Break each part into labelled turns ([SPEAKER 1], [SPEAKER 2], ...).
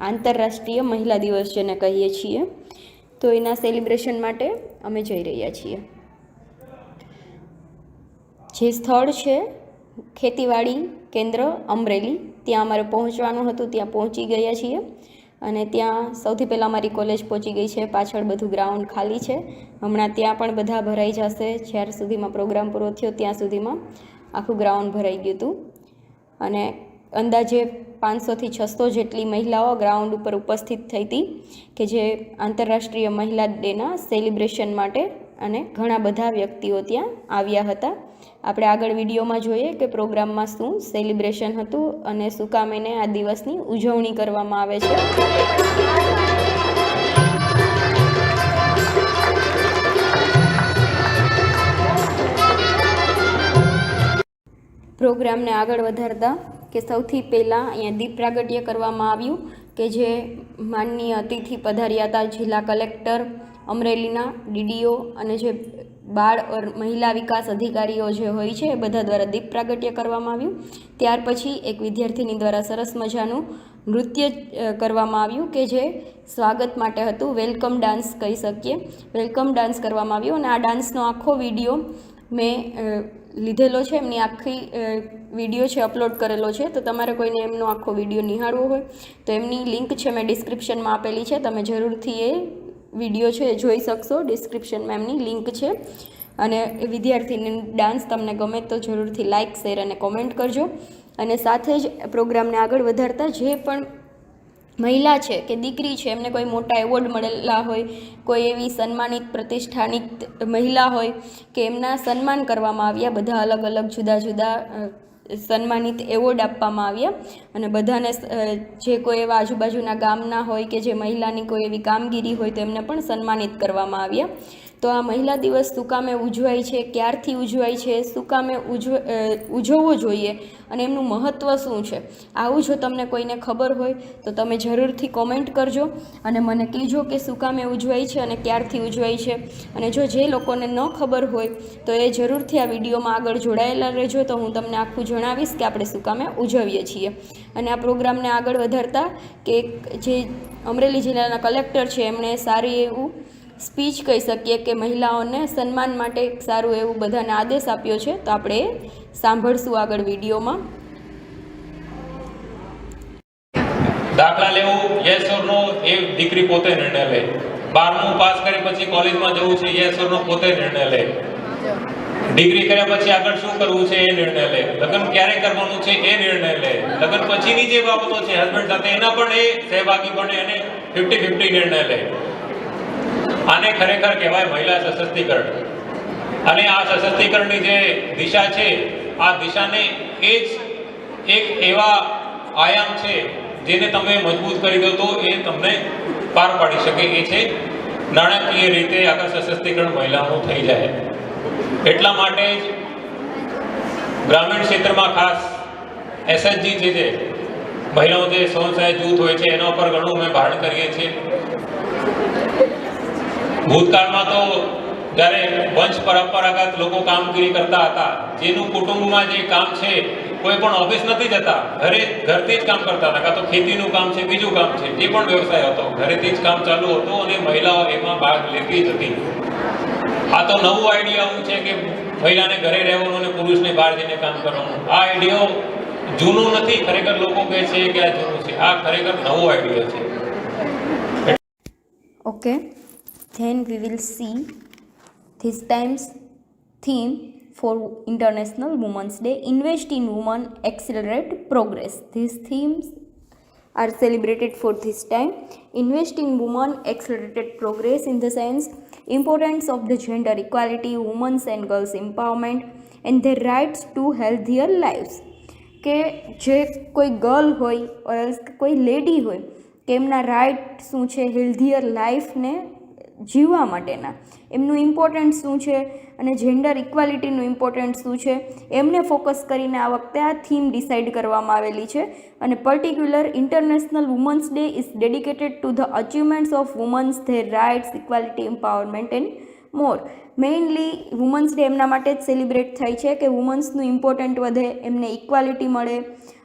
[SPEAKER 1] આંતરરાષ્ટ્રીય મહિલા દિવસ જેને કહીએ છીએ, તો એના સેલિબ્રેશન માટે અમે જઈ રહ્યા છીએ. જે સ્થળ છે ખેતીવાડી કેન્દ્ર અમરેલી, ત્યાં અમારે પહોંચવાનું હતું, ત્યાં પહોંચી ગયા છીએ. અને ત્યાં સૌથી પહેલાં અમારી કોલેજ પહોંચી ગઈ છે. પાછળ બધું ગ્રાઉન્ડ ખાલી છે. હમણાં ત્યાં પણ બધા ભરાઈ જશે. જ્યાર સુધીમાં પ્રોગ્રામ પૂરો થયો ત્યાં સુધીમાં આખું ગ્રાઉન્ડ ભરાઈ ગયું હતું. અને અંદાજે 500થી 600 જેટલી મહિલાઓ ગ્રાઉન્ડ ઉપર ઉપસ્થિત થઈ હતી, કે જે આંતરરાષ્ટ્રીય મહિલા ડેના સેલિબ્રેશન માટે. અને ઘણા બધા વ્યક્તિઓ ત્યાં આવ્યા હતા. આપણે આગળ વિડીયોમાં જોઈએ કે પ્રોગ્રામમાં શું સેલિબ્રેશન હતું અને શું કામ એને આ દિવસની ઉજવણી કરવામાં આવે છે. પ્રોગ્રામને આગળ વધારતા કે સૌથી પહેલાં અહીંયા દીપ પ્રાગટ્ય કરવામાં આવ્યું, કે જે માનનીય અતિથિ પધાર્યા હતા જિલ્લા કલેક્ટર અમરેલીના, ડીડીઓ અને જે બાળ મહિલા વિકાસ અધિકારીઓ જે હોય છે એ બધા દ્વારા દીપ પ્રાગટ્ય કરવામાં આવ્યું. ત્યાર પછી એક વિદ્યાર્થીની દ્વારા સરસ મજાનું નૃત્ય કરવામાં આવ્યું, કે જે સ્વાગત માટે હતું. વેલકમ ડાન્સ કહી શકીએ. વેલકમ ડાન્સ કરવામાં આવ્યું. અને આ ડાન્સનો આખો વિડીયો મેં લીધેલો છે, એમની આખી વિડીયો છે અપલોડ કરેલો છે. તો તમારે કોઈને એમનો આખો વિડીયો નિહાળવો હોય તો એમની લિંક છે મેં ડિસ્ક્રિપ્શનમાં આપેલી છે. તમે જરૂરથી એ વિડીયો છે જોઈ શકશો. ડિસ્ક્રિપ્શનમાં એમની લિંક છે. અને એ વિદ્યાર્થીની ડાન્સ તમને ગમે તો જરૂરથી લાઇક, શેર અને કોમેન્ટ કરજો. અને સાથે જ પ્રોગ્રામને આગળ વધારતા જે પણ મહિલા છે કે દીકરી છે, એમને કોઈ મોટા એવોર્ડ મળેલા હોય, કોઈ એવી સન્માનિત પ્રતિષ્ઠાનિત મહિલા હોય કે એમના સન્માન કરવામાં આવ્યા, બધા અલગ અલગ જુદા જુદા સન્માનિત એવોર્ડ આપવામાં આવ્યા. અને બધાને જે કોઈ એવા આજુબાજુના ગામના હોય કે જે મહિલાની કોઈ એવી કામગીરી હોય તો એમને પણ સન્માનિત કરવામાં આવ્યા. તો આ મહિલા દિવસ શું કામે ઉજવાય છે, ક્યારથી ઉજવાય છે, શું કામે ઉજવવો જોઈએ અને એમનું મહત્ત્વ શું છે, આવું જો તમને કોઈને ખબર હોય તો તમે જરૂરથી કોમેન્ટ કરજો અને મને કહેજો કે શું કામે ઉજવાય છે અને ક્યારથી ઉજવાય છે. અને જો જે લોકોને ન ખબર હોય તો એ જરૂરથી આ વિડીયોમાં આગળ જોડાયેલા રહેજો, તો હું તમને આખું જણાવીશ કે આપણે શું કામે ઉજવીએ છીએ. અને આ પ્રોગ્રામને આગળ વધારતા કે જે અમરેલી જિલ્લાના કલેક્ટર છે એમણે સારી એવું સ્પીચ કહી શકીએ કે મહિલાઓને સન્માન માટે એક સારું એવું બધાને આદેશ આપ્યો છે. તો આપણે સાંભળશું આગળ વિડીયોમાં.
[SPEAKER 2] દાખલા લેવું યસ ઓર નો એ દીકરી પોતે નિર્ણય લે. 12મું પાસ કરી પછી કોલેજમાં જવું છે યસ ઓર નો પોતે નિર્ણય લે. ડિગ્રી કર્યા પછી આગળ શું કરવું છે એ નિર્ણય લે. લગ્ન ક્યારે કરવાનું છે એ નિર્ણય લે. લગ્ન પછીની જે બાબતો છે હસબન્ડ સાથે એના પણ એ સહભાગી બને અને 50-50 નિર્ણય લે. આને ખરેખર કહેવાય મહિલા સશક્તિકરણ. અને આ સશક્તિકરણની જે દિશા છે, આ દિશાને એ જ એક એવા આયામ છે જેને તમે મજબૂત કરી દો તો એ તમને પાર પાડી શકે. એ છે નાણાકીય રીતે આગળ સશક્તિકરણ મહિલાઓનું થઈ જાય. એટલા માટે જ ગ્રામીણ ક્ષેત્રમાં ખાસ એસએચજી જે છે મહિલાઓ જે સ્વસહાય જૂથ હોય છે એના ઉપર ઘણું અમે ભારણ કરીએ છીએ. ભૂતકાળમાં તો જ્યારે વંશ પરંપરાગત લોકો કામગીરી કરતા હતા, જેનું કુટુંબમાં જે કામ છે, કોઈ પણ ઓફિસ નથી જતા, ઘરથી જ કામ કરતા હતા. કાં તો ખેતીનું કામ છે, બીજું કામ છે, જે પણ વ્યવસાય હતો ઘરેથી જ કામ ચાલુ હતું અને મહિલાઓ એમાં ભાગ લેતી જ હતી. આ તો નવું આઈડિયા આવું છે કે મહિલાને ઘરે રહેવાનું અને પુરુષને બહાર જઈને કામ કરવાનું. આ આઈડિયો જૂનું નથી. ખરેખર લોકો કહે છે કે આ જૂનું છે. આ ખરેખર નવો આઈડિયા છે.
[SPEAKER 1] Okay, then we will see this time's theme for International Women's Day: Invest in Women, Accelerate Progress. These themes are celebrated for this time. Invest in Women, Accelerated Progress in the sense importance of the gender equality, women's and girls empowerment and their rights to healthier lives. કે જે કોઈ girl હોય કોઈ lady હોય કે એમના right શું છે હેલ્ધીયર લાઈફને જીવવા માટેના, એમનું ઇમ્પોર્ટન્સ શું છે અને જેન્ડર ઇક્વાલિટીનું ઇમ્પોર્ટન્સ શું છે, એમને ફોકસ કરીને આ વખતે આ થીમ ડિસાઇડ કરવામાં આવેલી છે. અને particular international women's day is dedicated to the achievements of women's, their rights, equality, empowerment and more. Mainly women's day એમના માટે જ સેલિબ્રેટ થાય છે કે વુમન્સનું ઇમ્પોર્ટન્ટ વધે, એમને ઇક્વાલિટી મળે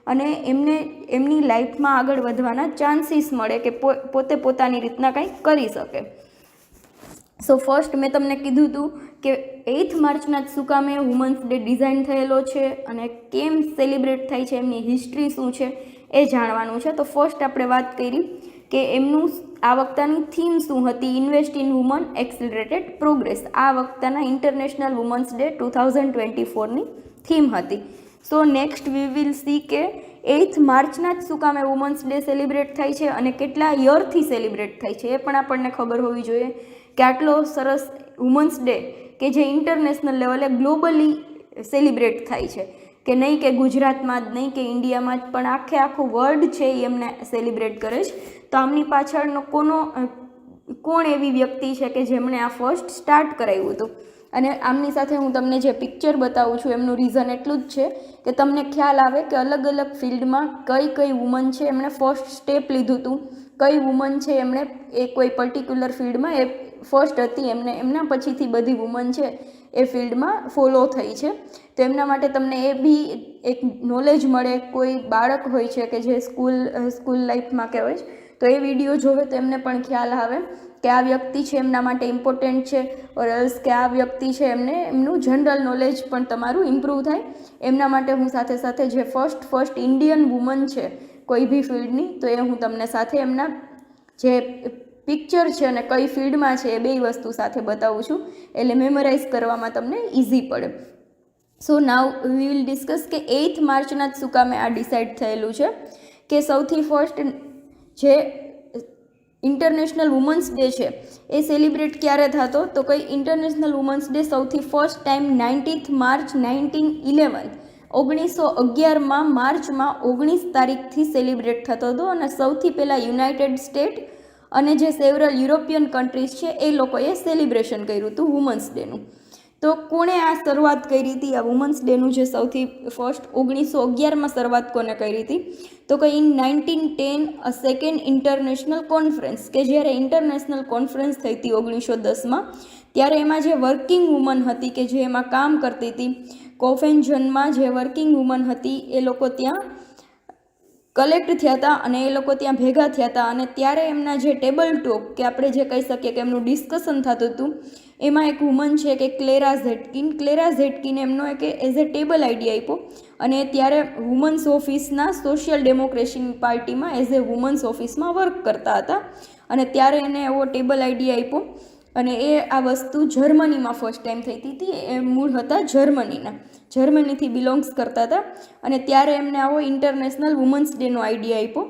[SPEAKER 1] અને એમને એમની લાઈફમાં આગળ વધવાના ચાન્સીસ મળે કે પોતે પોતાની રીતના કંઈક કરી શકે. સો ફર્સ્ટ મેં તમને કીધું હતું કે 8th માર્ચના જ શું કામે વુમન્સ ડે ડિઝાઇન થયેલો છે અને કેમ સેલિબ્રેટ થાય છે, એમની હિસ્ટ્રી શું છે એ જાણવાનું છે. તો ફર્સ્ટ આપણે વાત કરી કે એમનું આ વખતની થીમ શું હતી, ઇન્વેસ્ટ ઇન વુમન એક્સિલરેટેડ પ્રોગ્રેસ. આ વખતના ઇન્ટરનેશનલ વુમન્સ ડે 2024ની થીમ હતી. So next we will see કે 8th માર્ચના જ શું કામે વુમન્સ ડે સેલિબ્રેટ થાય છે અને કેટલા યરથી સેલિબ્રેટ થાય છે એ પણ આપણને ખબર હોવી જોઈએ કે આટલો સરસ વુમન્સ ડે કે જે ઇન્ટરનેશનલ લેવલે ગ્લોબલી સેલિબ્રેટ થાય છે, કે નહીં કે ગુજરાતમાં જ નહીં કે ઇન્ડિયામાં જ પણ આખું વર્લ્ડ છે એ એમને સેલિબ્રેટ કરે છે. તો આમની પાછળનો કોણ એવી વ્યક્તિ છે કે જેમણે આ ફર્સ્ટ સ્ટાર્ટ કરાવ્યું હતું. અને આમની સાથે હું તમને જે પિક્ચર બતાવું છું એમનું રીઝન એટલું જ છે કે તમને ખ્યાલ આવે કે અલગ અલગ ફિલ્ડમાં કઈ વુમન છે એમણે ફર્સ્ટ સ્ટેપ લીધું હતું, કઈ વુમન છે એમણે એ કોઈ પર્ટિક્યુલર ફિલ્ડમાં એ ફર્સ્ટ હતી, એમના પછીથી બધી વુમન છે એ ફિલ્ડમાં ફોલો થઈ છે. તો એમના માટે તમને એ બી એક નોલેજ મળે. કોઈ બાળક હોય છે કે જે સ્કૂલ લાઈફમાં કે હોય તો એ વિડીયો જોવે તો એમને પણ ખ્યાલ આવે કે આ વ્યક્તિ છે એમના માટે ઇમ્પોર્ટન્ટ છે, ઓર એલ્સ કે આ વ્યક્તિ છે એમનું જનરલ નોલેજ પણ તમારું ઇમ્પ્રૂવ થાય. એમના માટે હું સાથે સાથે જે ફર્સ્ટ ઇન્ડિયન વુમન છે કોઈ બી ફિલ્ડની, તો એ હું તમને સાથે એમના જે પિક્ચર છે અને કઈ ફિલ્ડમાં છે એ બે વસ્તુ સાથે બતાવું છું, એટલે મેમોરાઇઝ કરવામાં તમને ઇઝી પડે. સો નાવ વી વિલ ડિસ્કસ કે 8th માર્ચના જ શું કામે આ ડિસાઇડ થયેલું છે કે સૌથી ફર્સ્ટ જે ઇન્ટરનેશનલ વુમન્સ ડે છે એ સેલિબ્રેટ ક્યારે થતો, તો કઈ ઇન્ટરનેશનલ વુમન્સ ડે સૌથી ફર્સ્ટ ટાઈમ 19th માર્ચ 1911 માર્ચમાં 19 તારીખથી સેલિબ્રેટ થતો હતો. અને સૌથી પહેલાં યુનાઇટેડ સ્ટેટ અને જે સેવરલ યુરોપિયન કન્ટ્રીઝ છે એ લોકોએ સેલિબ્રેશન કર્યું હતું વુમન્સ ડેનું. તો કોણે આ શરૂઆત કરી હતી આ વુમન્સ ડેનું જે સૌથી ફર્સ્ટ 1911માં શરૂઆત કોને કરી હતી, તો કે ઇન 1910 સેકન્ડ ઇન્ટરનેશનલ કોન્ફરન્સ, કે જ્યારે ઇન્ટરનેશનલ કોન્ફરન્સ થઈ હતી 1910માં, ત્યારે એમાં જે વર્કિંગ વુમન હતી કે જે એમાં કામ કરતી હતી કોફેન્જનમાં, જે વર્કિંગ વુમન હતી એ લોકો ત્યાં કલેક્ટ થયા હતા અને એ લોકો ત્યાં ભેગા થયા હતા. અને ત્યારે એમના જે ટેબલ ટોક કે આપણે જે કહી શકીએ કે એમનું ડિસ્કશન થતું હતું, એમાં એક વુમન છે કે ક્લેરા ઝેટકિન એમનો એક એઝ એ ટેબલ આઈડિયા આપ્યો. અને ત્યારે વુમન્સ ઓફિસના સોશિયલ ડેમોક્રેસી પાર્ટીમાં એઝ એ વુમન્સ ઓફિસમાં વર્ક કરતા હતા. અને ત્યારે એને એવો ટેબલ આઈડિયા આપ્યો અને એ આ વસ્તુ જર્મનીમાં ફર્સ્ટ ટાઈમ થઈ હતી. એ મૂળ હતા જર્મનીથી બિલોંગ્સ કરતા હતા. અને ત્યારે એમને આવો ઇન્ટરનેશનલ વુમન્સ ડેનો આઈડિયા આપ્યો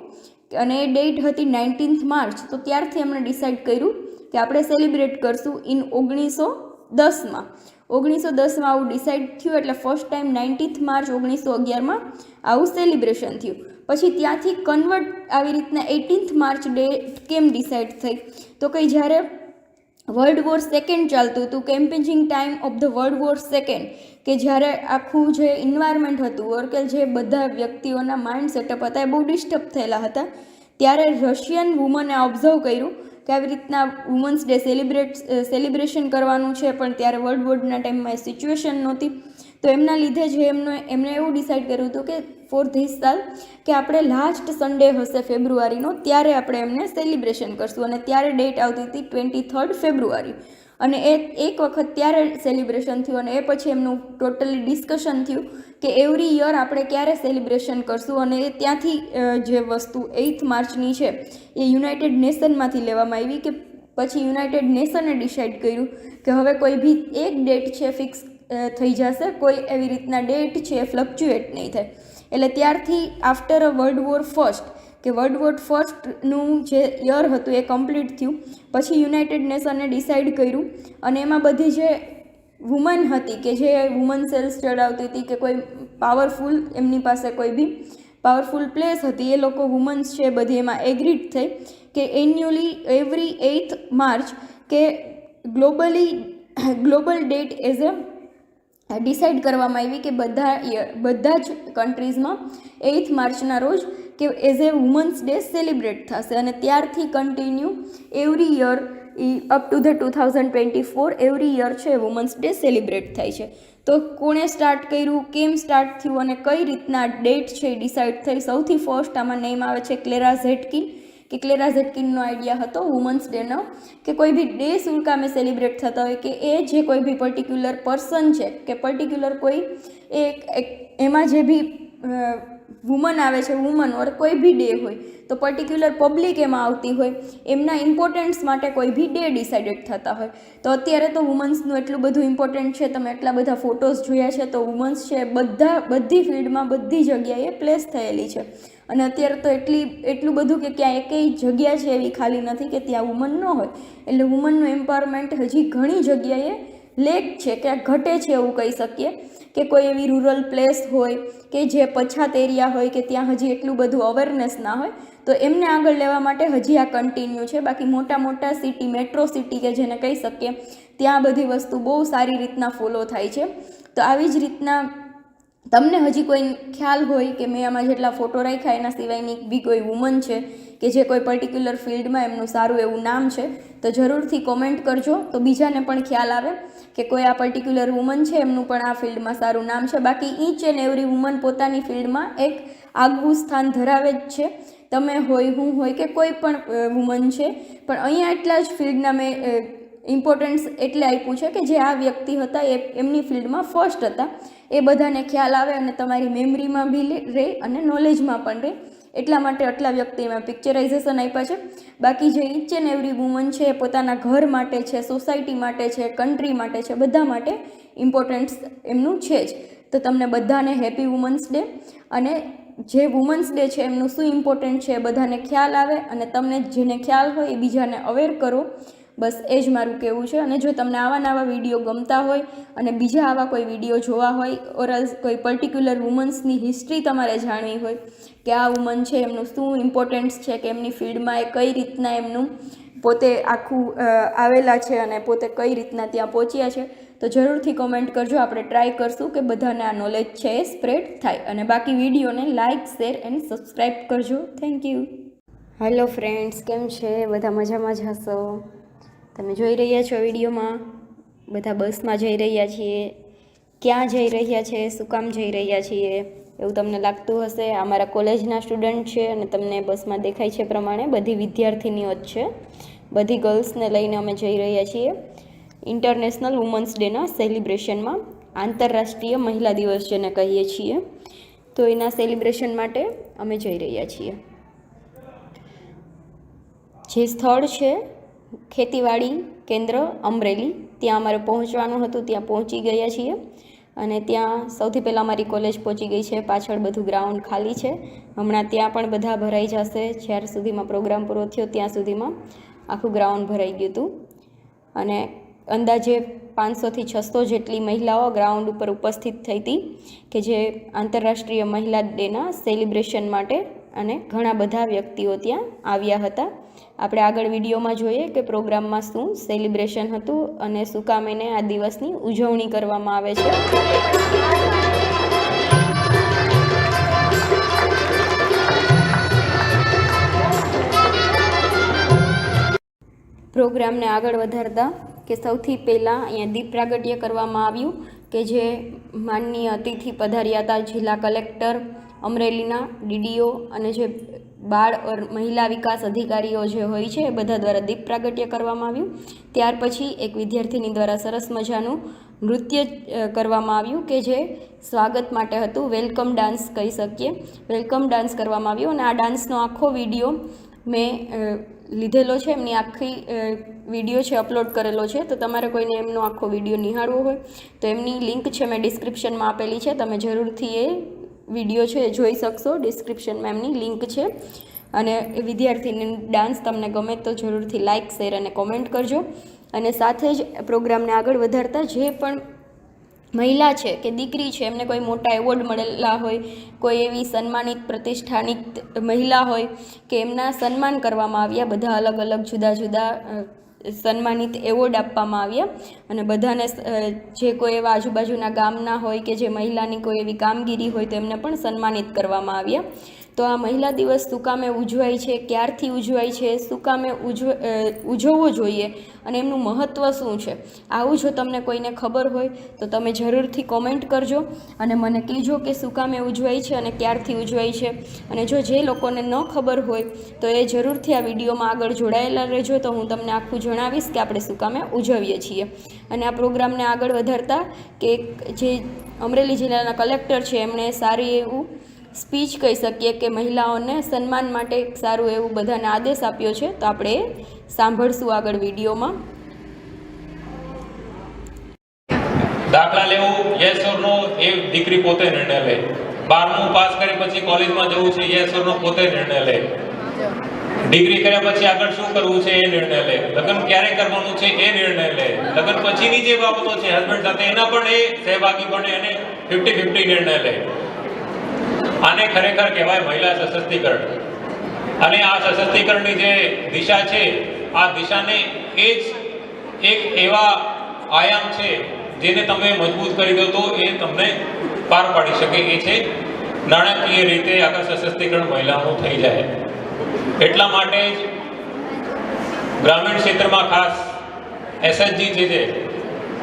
[SPEAKER 1] અને એ ડેટ હતી 19th માર્ચ. તો ત્યારથી એમણે ડિસાઇડ કર્યું કે આપણે સેલિબ્રેટ કરશું ઇન 1910માં. 1910માં આવું ડિસાઇડ થયું એટલે ફર્સ્ટ ટાઈમ 19th માર્ચ 1911માં આવું સેલિબ્રેશન થયું. પછી ત્યાંથી કન્વર્ટ આવી રીતના 18th માર્ચ ડેટ કેમ ડિસાઇડ થઈ, તો કંઈ જ્યારે વર્લ્ડ વોર સેકન્ડ ચાલતું હતું, campaigning time of the world war second, કે જ્યારે આખું જે એન્વાયરમેન્ટ હતું ઓર કે જે બધા વ્યક્તિઓના માઇન્ડ સેટઅપ હતા એ બહુ ડિસ્ટર્બ થયેલા હતા, ત્યારે રશિયન વુમને ઓબ્ઝર્વ કર્યું કે આવી રીતના વુમન્સ ડે સેલિબ્રેશન કરવાનું છે, પણ ત્યારે વર્લ્ડ વોરના ટાઈમમાં એ સિચ્યુએશન નહોતી. તો એમના લીધે જ એમણે એવું ડિસાઇડ કર્યું હતું કે ફોર ધીસ સાલ કે આપણે લાસ્ટ સન્ડે હશે ફેબ્રુઆરીનો, ત્યારે આપણે એમને સેલિબ્રેશન કરશું. અને ત્યારે ડેટ આવતી હતી 23rd ફેબ્રુઆરી. અને એક વખત ત્યારે સેલિબ્રેશન થયું અને એ પછી એમનું ટોટલી ડિસ્કશન થયું કે એવરી યર આપણે ક્યારે સેલિબ્રેશન કરશું. અને એ ત્યાંથી જે વસ્તુ 8th માર્ચની છે એ યુનાઇટેડ નેશનમાંથી લેવામાં આવી, કે પછી યુનાઇટેડ નેશને ડિસાઇડ કર્યું કે હવે કોઈ બી એક ડેટ છે ફિક્સ થઈ જશે, કોઈ એવી રીતના ડેટ છે એ ફ્લક્ચ્યુએટ નહીં થાય. એટલે ત્યારથી after a world war first કે વર્લ્ડ વોર ફર્સ્ટનું જે યર હતું એ કમ્પ્લીટ થયું. પછી યુનાઇટેડ નેશને ડિસાઇડ કર્યું અને એમાં બધી જે વુમન હતી કે જે વુમન સેલ્સ ચડાવતી હતી કે કોઈ પાવરફુલ એમની પાસે કોઈ બી પાવરફુલ પ્લેસ હતી, એ લોકો વુમન્સ છે બધી એમાં એગ્રીડ થઈ કે એન્યુઅલી એવરી 8th માર્ચ કે global date as a decide કરવામાં આવી કે બધા જ કન્ટ્રીઝમાં 8th માર્ચના રોજ કે as a women's day celebrate થશે. અને ત્યારથી continue every year up to the 2024 every year છે વુમન્સ ડે સેલિબ્રેટ થાય છે. તો કોણે સ્ટાર્ટ કર્યું, કેમ સ્ટાર્ટ થયું અને કઈ રીતના ડેટ છે એ ડિસાઇડ થઈ. સૌથી ફર્સ્ટ આમાં નેમ આવે છે ક્લેરા ઝેટકિન, કે ક્લેરા ઝેટકિનનો આઈડિયા હતો વુમન્સ ડેનો, કે કોઈ બી ડે શું કામે સેલિબ્રેટ થતા હોય, કે એ જે કોઈ બી પર્ટિક્યુલર પર્સન છે કે પર્ટિક્યુલર કોઈ એમાં જે બી વુમન આવે છે, વુમન ઓર કોઈ બી ડે હોય તો પર્ટિક્યુલર પબ્લિક એમાં આવતી હોય, એમના ઇમ્પોર્ટન્સ માટે કોઈ બી ડે ડિસાઇડેડ થતા હોય. તો અત્યારે તો વુમન્સનું એટલું બધું ઇમ્પોર્ટન્ટ છે, તમે એટલા બધા ફોટોઝ જોયા છે, તો વુમન્સ છે બધી ફિલ્ડમાં બધી જગ્યાએ પ્લેસ થયેલી છે. અને અત્યારે તો એટલું બધું કે ક્યાં એકેય જગ્યા છે એવી ખાલી નથી કે ત્યાં વુમન ન હોય. એટલે વુમનનું એમ્પાવરમેન્ટ હજી ઘણી જગ્યાએ લેક છે, ક્યાંક ઘટે છે એવું કહી શકીએ. કે કોઈ એવી રૂરલ પ્લેસ હોય કે જે પછાત એરિયા હોય કે ત્યાં હજી એટલું બધું અવેરનેસ ના હોય, તો એમને આગળ લેવા માટે હજી આ કન્ટિન્યુ છે. બાકી મોટા સિટી, મેટ્રો સિટી કે જેને કહી શકીએ, ત્યાં બધી વસ્તુ બહુ સારી રીતના ફોલો થાય છે. તો આવી જ રીતના તમને હજી કોઈ ખ્યાલ હોય કે મેં આમાં જેટલા ફોટો રાખ્યા એના સિવાયની બી કોઈ વુમન છે કે જે કોઈ પર્ટિક્યુલર ફિલ્ડમાં એમનું સારું એવું નામ છે, તો જરૂરથી કોમેન્ટ કરજો, તો બીજાને પણ ખ્યાલ આવે કે કોઈ આ પર્ટિક્યુલર વુમન છે એમનું પણ આ ફિલ્ડમાં સારું નામ છે. બાકી ઈચ એન્ડ એવરી વુમન પોતાની ફિલ્ડમાં એક આગવું સ્થાન ધરાવે જ છે. તમે હોય, હું હોય કે કોઈ પણ વુમન છે, પણ અહીંયા એટલા જ ફિલ્ડના મેં ઇમ્પોર્ટન્સ એટલે આપ્યું છે કે જે આ વ્યક્તિ હતા એ એમની ફિલ્ડમાં ફર્સ્ટ હતા, એ બધાને ખ્યાલ આવે અને તમારી મેમરીમાં બી રહે અને નોલેજમાં પણ રહે. એટલા માટે આટલા વ્યક્તિમાં પિક્ચરાઇઝેશન આપ્યા છે. બાકી જે ઈચ એન્ડ એવરી વુમન છે એ પોતાના ઘર માટે છે, સોસાયટી માટે છે, કન્ટ્રી માટે છે, બધા માટે ઇમ્પોર્ટન્સ એમનું છે જ. તો તમને બધાને હેપી વુમન્સ ડે. અને જે વુમન્સ ડે છે એમનું શું ઇમ્પોર્ટન્ટ છે એ બધાને ખ્યાલ આવે અને તમને જેને ખ્યાલ હોય એ બીજાને અવેર કરો. બસ એ જ મારું કહેવું છે. અને જો તમને આવા વિડીયો ગમતા હોય અને બીજા આવા કોઈ વિડીયો જોવા હોય ઓર કોઈ પર્ટિક્યુલર વુમન્સની હિસ્ટ્રી તમારે જાણવી હોય કે આ વુમન છે એમનું શું ઇમ્પોર્ટન્સ છે, કે એમની ફિલ્ડમાં એ કઈ રીતના એમનું પોતે આખું આવેલા છે અને પોતે કઈ રીતના ત્યાં પહોંચ્યા છે, તો જરૂરથી કોમેન્ટ કરજો. આપણે ટ્રાય કરશું કે બધાને આ નોલેજ છે એ સ્પ્રેડ થાય. અને બાકી વિડીયોને લાઇક, શેર એન્ડ સબસ્ક્રાઈબ કરજો. Thank you. હેલો ફ્રેન્ડ્સ, કેમ છે બધા? મજામાં જ હશો. તમે જોઈ રહ્યા છો વિડીયોમાં બધા બસમાં જઈ રહ્યા છીએ. ક્યાં જઈ રહ્યા છે, શું કામ જઈ રહ્યા છીએ એવું તમને લાગતું હશે. અમારા કોલેજના સ્ટુડન્ટ છે અને તમને બસમાં દેખાય છે પ્રમાણે બધી વિદ્યાર્થીનીઓ જ છે. બધી ગર્લ્સને લઈને અમે જઈ રહ્યા છીએ ઇન્ટરનેશનલ વુમન્સ ડેના સેલિબ્રેશનમાં, આંતરરાષ્ટ્રીય મહિલા દિવસ જેને કહીએ છીએ. તો એના સેલિબ્રેશન માટે અમે જઈ રહ્યા છીએ. જે સ્થળ છે ખેતીવાડી કેન્દ્ર અમરેલી, ત્યાં અમારે પહોંચવાનું હતું, ત્યાં પહોંચી ગયા છીએ. અને ત્યાં સૌથી પહેલાં અમારી કોલેજ પહોંચી ગઈ છે. પાછળ બધું ગ્રાઉન્ડ ખાલી છે. હમણાં ત્યાં પણ બધા ભરાઈ જશે. જ્યાર સુધીમાં પ્રોગ્રામ પૂરો થયો ત્યાં સુધીમાં આખું ગ્રાઉન્ડ ભરાઈ ગયું હતું. અને અંદાજે 500થી 600 જેટલી મહિલાઓ ગ્રાઉન્ડ ઉપર ઉપસ્થિત થઈ હતી કે જે આંતરરાષ્ટ્રીય મહિલા ડેના સેલિબ્રેશન માટે. અને ઘણા બધા વ્યક્તિઓ ત્યાં આવ્યા હતા. આપણે આગળ વિડીયોમાં જોઈએ કે પ્રોગ્રામમાં શું સેલિબ્રેશન હતું અને શું કામ એને આ દિવસની ઉજવણી કરવામાં આવે છે. પ્રોગ્રામને આગળ વધારતા કે સૌથી પહેલાં અહીંયા દીપ પ્રાગટ્ય કરવામાં આવ્યું કે જે માનનીય અતિથિ પધાર્યા હતા જિલ્લા કલેક્ટર અમરેલીના, ડીડીઓ અને જે બાળ ઓર મહિલા વિકાસ અધિકારીઓ જે હોય છે એ બધા દ્વારા દીપ પ્રાગટ્ય કરવામાં આવ્યું. ત્યાર પછી એક વિદ્યાર્થીની દ્વારા સરસ મજાનું નૃત્ય કરવામાં આવ્યું કે જે સ્વાગત માટે હતું. વેલકમ ડાન્સ કહી શકીએ. વેલકમ ડાન્સ કરવામાં આવ્યું અને આ ડાન્સનો આખો વિડીયો મેં લીધેલો છે. એમની આખી વિડીયો છે અપલોડ કરેલો છે. તો તમારે કોઈને એમનો આખો વિડીયો નિહાળવો હોય તો એમની લિંક છે મેં ડિસ્ક્રિપ્શનમાં આપેલી છે. તમે જરૂરથી એ વિડીયો છે જોઈ શકશો. ડિસ્ક્રિપ્શનમાં એમની લિંક છે. અને એ વિદ્યાર્થીની ડાન્સ તમને ગમે તો જરૂરથી લાઇક, શેર અને કોમેન્ટ કરજો. અને સાથે જ પ્રોગ્રામને આગળ વધારતા જે પણ મહિલા છે કે દીકરી છે એમને કોઈ મોટા એવોર્ડ મળેલા હોય, કોઈ એવી સન્માનિત પ્રતિષ્ઠાનિત મહિલા હોય કે એમના સન્માન કરવામાં આવ્યા, બધા અલગ અલગ જુદા જુદા સન્માનિત એવોર્ડ આપવામાં આવ્યા. અને બધાને જે કોઈ એવા આજુબાજુના ગામના હોય કે જે મહિલાની કોઈ એવી કામગીરી હોય તો એમને પણ સન્માનિત કરવામાં આવ્યા. તો આ મહિલા દિવસ શું કામે ઉજવાય છે, ક્યારથી ઉજવાય છે, શું કામે ઉજવવો જોઈએ અને એમનું મહત્ત્વ શું છે, આવું જો તમને કોઈને ખબર હોય તો તમે જરૂરથી કોમેન્ટ કરજો અને મને કહેજો કે શું કામે ઉજવાય છે અને ક્યારથી ઉજવાય છે. અને જો જે લોકોને ન ખબર હોય તો એ જરૂરથી આ વિડીયોમાં આગળ જોડાયેલા રહેજો, તો હું તમને આખું જણાવીશ કે આપણે શું કામે ઉજવીએ છીએ. અને આ પ્રોગ્રામને આગળ વધારતા કે જે અમરેલી જિલ્લાના કલેક્ટર છે એમણે સારી એવું સ્પીચ કહી શકીએ કે મહિલાઓને સન્માન માટે સારું એવું બધાને આદેશ આપ્યો છે, તો આપણે સાંભળશું આગળ વિડીયોમાં.
[SPEAKER 2] દાખલા લેવું યસ ઓર નો એ દીકરી પોતે નિર્ણય લે. 12મું પાસ કરી પછી કોલેજમાં જવું છે યસ ઓર નો પોતે નિર્ણય લે. ડિગ્રી કર્યા પછી આગળ શું કરવું છે એ નિર્ણય લે. લગ્ન ક્યારે કરવાનું છે એ નિર્ણય લે. લગ્ન પછીની જે બાબતો છે હસબન્ડ સાથે એના પણ એ સહભાગી બને અને 50-50 નિર્ણય લે. આને ખરેખર કહેવાય મહિલા સશક્તિકરણ. અને આ સશક્તિકરણની જે દિશા છે આ દિશાને એ જ એક એવા આયામ છે જેને તમે મજબૂત કરી દો તો એ તમને પાર પાડી શકે. એ છે નાણાકીય રીતે આગળ સશક્તિકરણ મહિલાઓનું થઈ જાય. એટલા માટે જ ગ્રામીણ ક્ષેત્રમાં ખાસ એસએચજી જે છે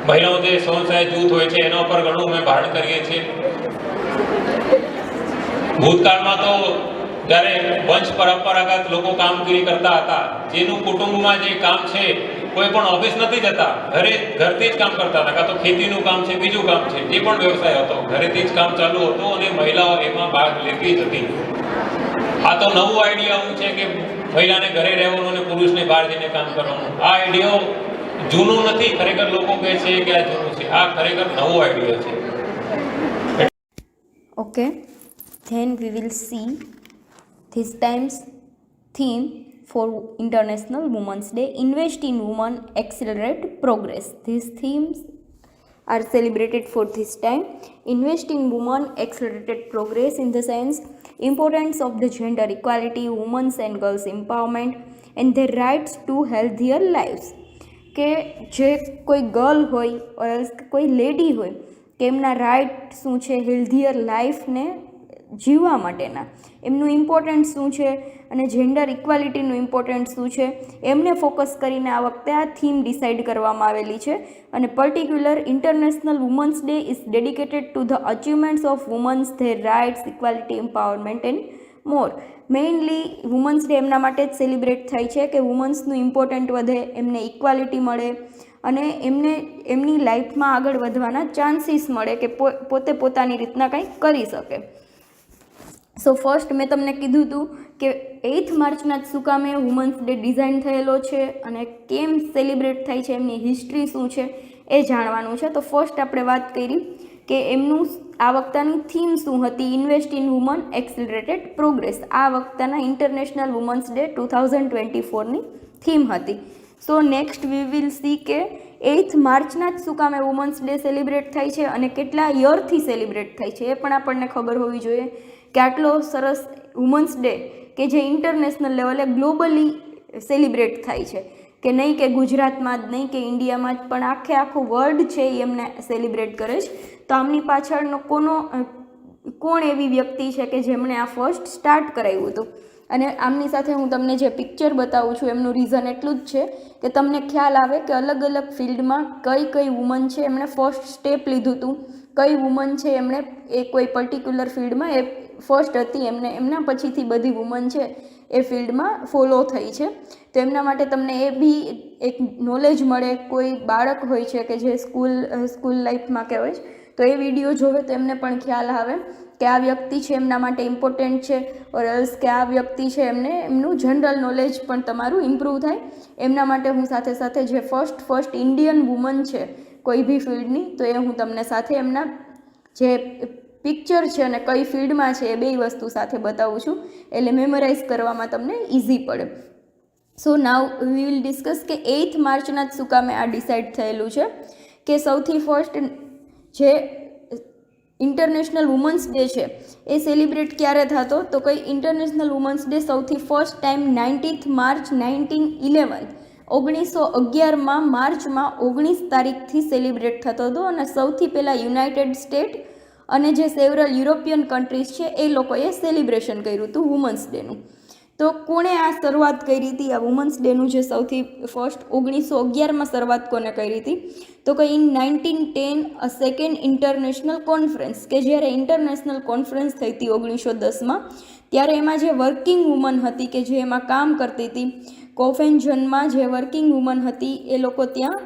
[SPEAKER 2] મહિલાઓ જે સ્વસહાય જૂથ હોય છે એના ઉપર ઘણું અમે ભારણ કરીએ છીએ. ભૂતકાળમાં તો જ્યારે વંશ પરંપરાગત લોકો કામગીરી કરતા હતા, જેનું કુટુંબમાં જે કામ છે કોઈ પણ ઓફિસ નથી જતા, ઘરથી જ કામ કરતા હતા, કાં તો ખેતીનું કામ છે, બીજું કામ છે, જે પણ વ્યવસાય હતો ઘરેથી જ કામ ચાલુ હતું અને મહિલાઓ એમાં ભાગ લેતી જ હતી. આ તો નવું આઈડિયા આવું છે કે મહિલાને ઘરે રહેવાનું અને પુરુષને બહાર જઈને કામ કરવાનું. આ આઈડિયો જૂનું નથી, ખરેખર લોકો કહે છે કે આ જૂનું છે. આ ખરેખર નવો આઈડિયા છે.
[SPEAKER 1] Okay, then we will see this time's theme for International Women's Day: Invest in Women, Accelerate Progress. These themes are celebrated for this time. Invest in Women, Accelerated Progress in the sense importance of the gender equality, women's and girls empowerment and their rights to healthier lives. કે જે કોઈ girl હોય કોઈ lady હોય કે એમના right શું છે હેલ્ધીયર લાઈફને જીવવા માટેના, એમનું ઇમ્પોર્ટન્સ શું છે અને જેન્ડર ઇક્વાલિટીનું ઇમ્પોર્ટન્સ શું છે એમને ફોકસ કરીને આ વખતે આ થીમ ડિસાઇડ કરવામાં આવેલી છે. અને particular international women's day is dedicated to the achievements of women's, their rights, equality, empowerment and more. Mainly women's day એમના માટે જ સેલિબ્રેટ થાય છે કે વુમન્સનું ઇમ્પોર્ટન્ટ વધે, એમને ઇક્વાલિટી મળે અને એમને એમની લાઈફમાં આગળ વધવાના ચાન્સીસ મળે કે પોતે પોતાની રીતના કંઈક કરી શકે. સો ફર્સ્ટ મેં તમને કીધું હતું કે 8th માર્ચના જ શું કામે વુમન્સ ડે ડિઝાઇન થયેલો છે અને કેમ સેલિબ્રેટ થાય છે, એમની હિસ્ટ્રી શું છે એ જાણવાનું છે. તો ફર્સ્ટ આપણે વાત કરી કે એમનું આ વખતની થીમ શું હતી. ઇન્વેસ્ટ ઇન વુમન, એક્સિલરેટેડ પ્રોગ્રેસ આ વખતના ઇન્ટરનેશનલ વુમન્સ ડે 2024ની થીમ હતી. So next we will see કે 8th માર્ચના જ શું કામે વુમન્સ ડે સેલિબ્રેટ થાય છે અને કેટલા યરથી સેલિબ્રેટ થાય છે એ પણ આપણને ખબર હોવી જોઈએ કે આટલો સરસ વુમન્સ ડે કે જે ઇન્ટરનેશનલ લેવલે ગ્લોબલી સેલિબ્રેટ થાય છે કે નહીં કે ગુજરાતમાં જ નહીં કે ઇન્ડિયામાં જ પણ આખું વર્લ્ડ છે એ એમને સેલિબ્રેટ કરે છે. તો આમની પાછળનો કોણ એવી વ્યક્તિ છે કે જેમણે આ ફર્સ્ટ સ્ટાર્ટ કરાવ્યું હતું. અને આમની સાથે હું તમને જે પિક્ચર બતાવું છું એમનું રીઝન એટલું જ છે કે તમને ખ્યાલ આવે કે અલગ અલગ ફિલ્ડમાં કઈ વુમન છે એમણે ફર્સ્ટ સ્ટેપ લીધું હતું, કઈ વુમન છે એમણે એ કોઈ પર્ટિક્યુલર ફિલ્ડમાં એ ફર્સ્ટ હતી, એમના પછીથી બધી વુમન છે એ ફિલ્ડમાં ફોલો થઈ છે. તો એમના માટે તમને એ બી એક નોલેજ મળે. કોઈ બાળક હોય છે કે જે સ્કૂલ લાઈફમાં કે હોય તો એ વિડીયો જોવે તો એમને પણ ખ્યાલ આવે કે આ વ્યક્તિ છે એમના માટે ઇમ્પોર્ટન્ટ છે, ઓર એલ્સ કે આ વ્યક્તિ છે એમનું જનરલ નોલેજ પણ તમારું ઇમ્પ્રૂવ થાય. એમના માટે હું સાથે સાથે જે ફર્સ્ટ ઇન્ડિયન વુમન છે કોઈ બી ફિલ્ડની તો એ હું તમને સાથે એમના જે પિક્ચર છે અને કઈ ફિલ્ડમાં છે એ બે વસ્તુ સાથે બતાવું છું એટલે મેમોરાઇઝ કરવામાં તમને ઇઝી પડે. સો નાવ વી વિલ ડિસ્કસ કે 8th માર્ચના જ શું કામે આ ડિસાઇડ થયેલું છે કે સૌથી ફર્સ્ટ જે ઇન્ટરનેશનલ વુમન્સ ડે છે એ સેલિબ્રેટ ક્યારે થતો તો કઈ ઇન્ટરનેશનલ વુમન્સ ડે સૌથી ફર્સ્ટ ટાઈમ 19th માર્ચ 1911 માર્ચમાં 19 તારીખથી સેલિબ્રેટ થતો હતો અને સૌથી પહેલાં યુનાઇટેડ સ્ટેટ અને જે સેવરલ યુરોપિયન કન્ટ્રીઝ છે એ લોકોએ સેલિબ્રેશન કર્યું હતું વુમન્સ ડેનું. તો કોણે આ શરૂઆત કરી હતી આ વુમન્સ ડેનું જે સૌથી ફર્સ્ટ 1911માં શરૂઆત કોને કરી હતી? તો કે in 1910 a second international conference, કે જ્યારે ઇન્ટરનેશનલ કોન્ફરન્સ થઈ હતી 1910માં, ત્યારે એમાં જે વર્કિંગ વુમન હતી કે જે એમાં કામ કરતી હતી, કોફેન્જનમાં જે વર્કિંગ વુમન હતી એ લોકો ત્યાં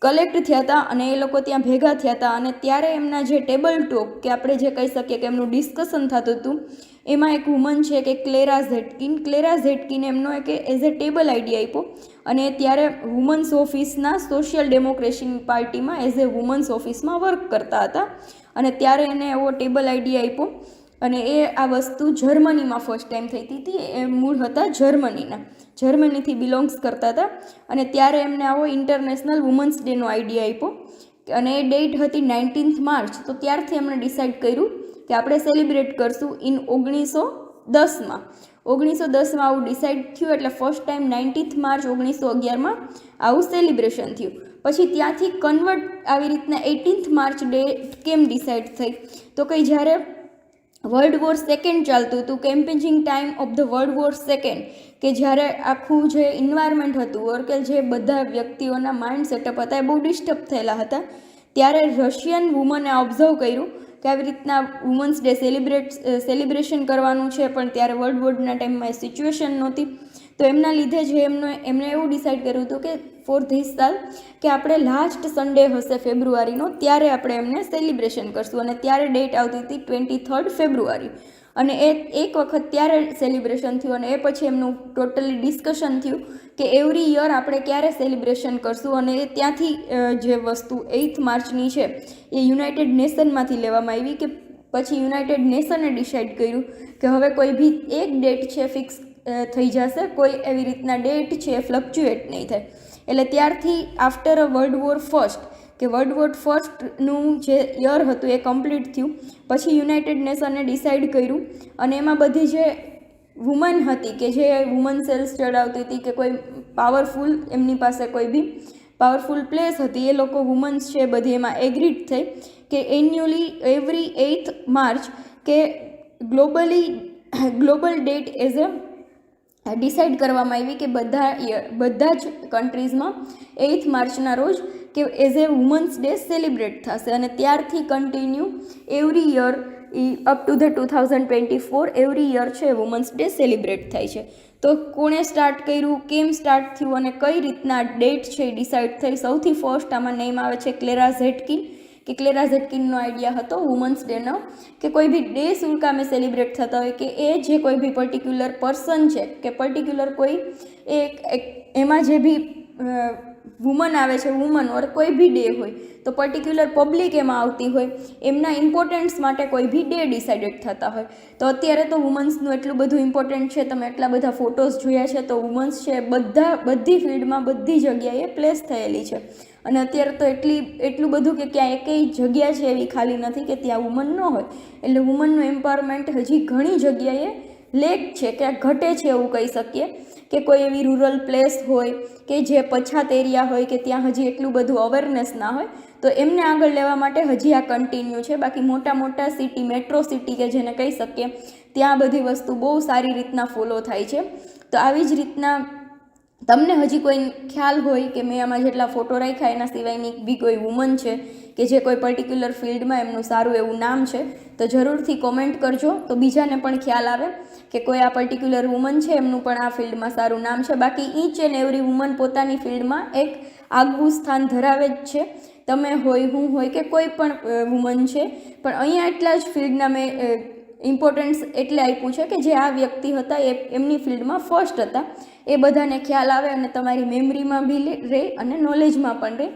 [SPEAKER 1] કલેક્ટ થયા હતા અને એ લોકો ત્યાં ભેગા થયા હતા. અને ત્યારે એમના જે ટેબલ ટોક કે આપણે જે કહી શકીએ કે એમનું ડિસ્કશન થતું હતું, એમાં એક વુમન છે કે ક્લેરા ઝેટકિન એમનો એક એઝ એ ટેબલ આઈડિયા આપ્યો. અને ત્યારે વુમન્સ ઓફિસના સોશિયલ ડેમોક્રેસી પાર્ટીમાં એઝ એ વુમન્સ ઓફિસમાં વર્ક કરતા હતા. અને ત્યારે એને એવો ટેબલ આઈડિયા આપ્યો અને એ આ વસ્તુ જર્મનીમાં ફર્સ્ટ ટાઈમ થઈ હતી. એ મૂળ હતા જર્મનીથી બિલોંગ્સ કરતા હતા. અને ત્યારે એમને આવો ઇન્ટરનેશનલ વુમન્સ ડેનો આઈડિયા આપ્યો અને એ ડેટ હતી 19 માર્ચ. તો ત્યારથી એમણે ડિસાઇડ કર્યું કે આપણે સેલિબ્રેટ કરશું ઇન 1910માં. 1910માં આવું ડિસાઇડ થયું એટલે ફર્સ્ટ ટાઈમ 19 માર્ચ 1911માં આવું સેલિબ્રેશન થયું. પછી ત્યાંથી કન્વર્ટ આવી રીતના 18 માર્ચ ડેટ કેમ ડિસાઇડ થઈ? તો કે જ્યારે વર્લ્ડ વોર સેકન્ડ ચાલતું હતું, campaigning time of the world war second, કે જ્યારે આખું જે એન્વાયરમેન્ટ હતું ઓર કે જે બધા વ્યક્તિઓના માઇન્ડ સેટઅપ હતા એ બહુ ડિસ્ટર્બ થયેલા હતા, ત્યારે રશિયન વુમને ઓબ્ઝર્વ કર્યું કે આવી રીતના વુમન્સ ડે સેલિબ્રેશન કરવાનું છે, પણ ત્યારે વર્લ્ડ વોરના ટાઈમમાં એ સિચ્યુએશન નહોતી. તો એમના લીધે જે એમણે એવું ડિસાઇડ કર્યું હતું કે ફોર ધીસ સાલ કે આપણે લાસ્ટ સન્ડે હશે ફેબ્રુઆરીનો, ત્યારે આપણે એમને સેલિબ્રેશન કરશું. અને ત્યારે ડેટ આવતી હતી 23 ફેબ્રુઆરી. અને એક વખત ત્યારે સેલિબ્રેશન થયું અને એ પછી એમનું ટોટલી ડિસ્કશન થયું કે એવરી યર આપણે ક્યારે સેલિબ્રેશન કરશું. અને ત્યાંથી જે વસ્તુ 8 માર્ચની છે એ યુનાઇટેડ નેશનમાંથી લેવામાં આવી. કે પછી યુનાઇટેડ નેશને ડિસાઇડ કર્યું કે હવે કોઈ બી એક ડેટ છે ફિક્સ થઈ જશે, કોઈ એવી રીતના ડેટ છે એ ફ્લક્ચ્યુએટ નહીં થાય. એટલે ત્યારથી after a world war first કે વર્લ્ડ વોર ફર્સ્ટનું જે યર હતું એ કમ્પ્લીટ થયું. પછી યુનાઇટેડ નેશને ડિસાઇડ કર્યું અને એમાં બધી જે વુમન હતી કે જે વુમન સેલ્સ ચડાવતી હતી કે કોઈ પાવરફુલ એમની પાસે કોઈ બી પાવરફુલ પ્લેસ હતી, એ લોકો વુમન્સ છે બધી એમાં એગ્રીડ થઈ કે એન્યુઅલી એવરી 8th માર્ચ કે global date as a decide કરવામાં આવી કે બધા જ કન્ટ્રીઝમાં 8th માર્ચના રોજ કે as a women's day celebrate થશે. અને ત્યારથી continue every year up to the 2024 every year છે વુમન્સ ડે સેલિબ્રેટ થાય છે. તો કોણે સ્ટાર્ટ કર્યું, કેમ સ્ટાર્ટ થયું અને કઈ રીતના ડેટ છે એ ડિસાઇડ થઈ? સૌથી ફર્સ્ટ આમાં નેમ આવે છે ક્લેરા ઝેટકિન, કે ક્લેરા ઝેટકિનનો આઈડિયા હતો વુમન્સ ડેનો કે કોઈ બી ડે શું કામે સેલિબ્રેટ થતા હોય કે એ જે કોઈ બી પર્ટિક્યુલર પર્સન છે કે પર્ટિક્યુલર કોઈ એમાં જે બી વુમન આવે છે, વુમન ઓર કોઈ બી ડે હોય તો પર્ટિક્યુલર પબ્લિક એમાં આવતી હોય, એમના ઇમ્પોર્ટન્સ માટે કોઈ બી ડે ડિસાઇડેડ થતા હોય. તો અત્યારે તો વુમન્સનું એટલું બધું ઇમ્પોર્ટન્ટ છે, તમે એટલા બધા ફોટોઝ જોયા છે, તો વુમન્સ છે બધી ફિલ્ડમાં બધી જગ્યાએ પ્લેસ થયેલી છે. અને અત્યારે તો એટલું બધું કે ક્યાં એકેય જગ્યા છે એવી ખાલી નથી કે ત્યાં વુમન ન હોય. એટલે વુમનનું એમ્પાવરમેન્ટ હજી ઘણી જગ્યાએ લેક છે કે ઘટે છે એવું કહી શકીએ. કે કોઈ એવી રૂરલ પ્લેસ હોય કે જે પછાત એરિયા હોય કે ત્યાં હજી એટલું બધું અવેરનેસ ના હોય, તો એમને આગળ લેવા માટે હજી આ કન્ટિન્યુ છે. બાકી મોટા સિટી, મેટ્રો સિટી કે જેને કહી શકીએ, ત્યાં બધી વસ્તુ બહુ સારી રીતના ફોલો થાય છે. તો આવી જ રીતના તમને હજી કોઈ ખ્યાલ હોય કે મેં આમાં જેટલા ફોટો રાખ્યા એના સિવાયની બી કોઈ વુમન છે કે જે કોઈ પર્ટિક્યુલર ફિલ્ડમાં એમનું સારું એવું નામ છે, તો જરૂરથી કોમેન્ટ કરજો તો બીજાને પણ ખ્યાલ આવે કે કોઈ આ પર્ટિક્યુલર વુમન છે એમનું પણ આ ફિલ્ડમાં સારું નામ છે. બાકી ઈચ એન્ડ એવરી વુમન પોતાની ફિલ્ડમાં એક આગવું સ્થાન ધરાવે જ છે. તમે હોય, હું હોય કે કોઈ પણ વુમન છે, પણ અહીંયા એટલા જ ફિલ્ડના મેં ઇમ્પોર્ટન્સ એટલે આપ્યું છે કે જે આ વ્યક્તિ હતા એ એમની ફિલ્ડમાં ફર્સ્ટ હતા, એ બધાને ખ્યાલ આવે અને તમારી મેમરીમાં બી રહે અને નોલેજમાં પણ રહે.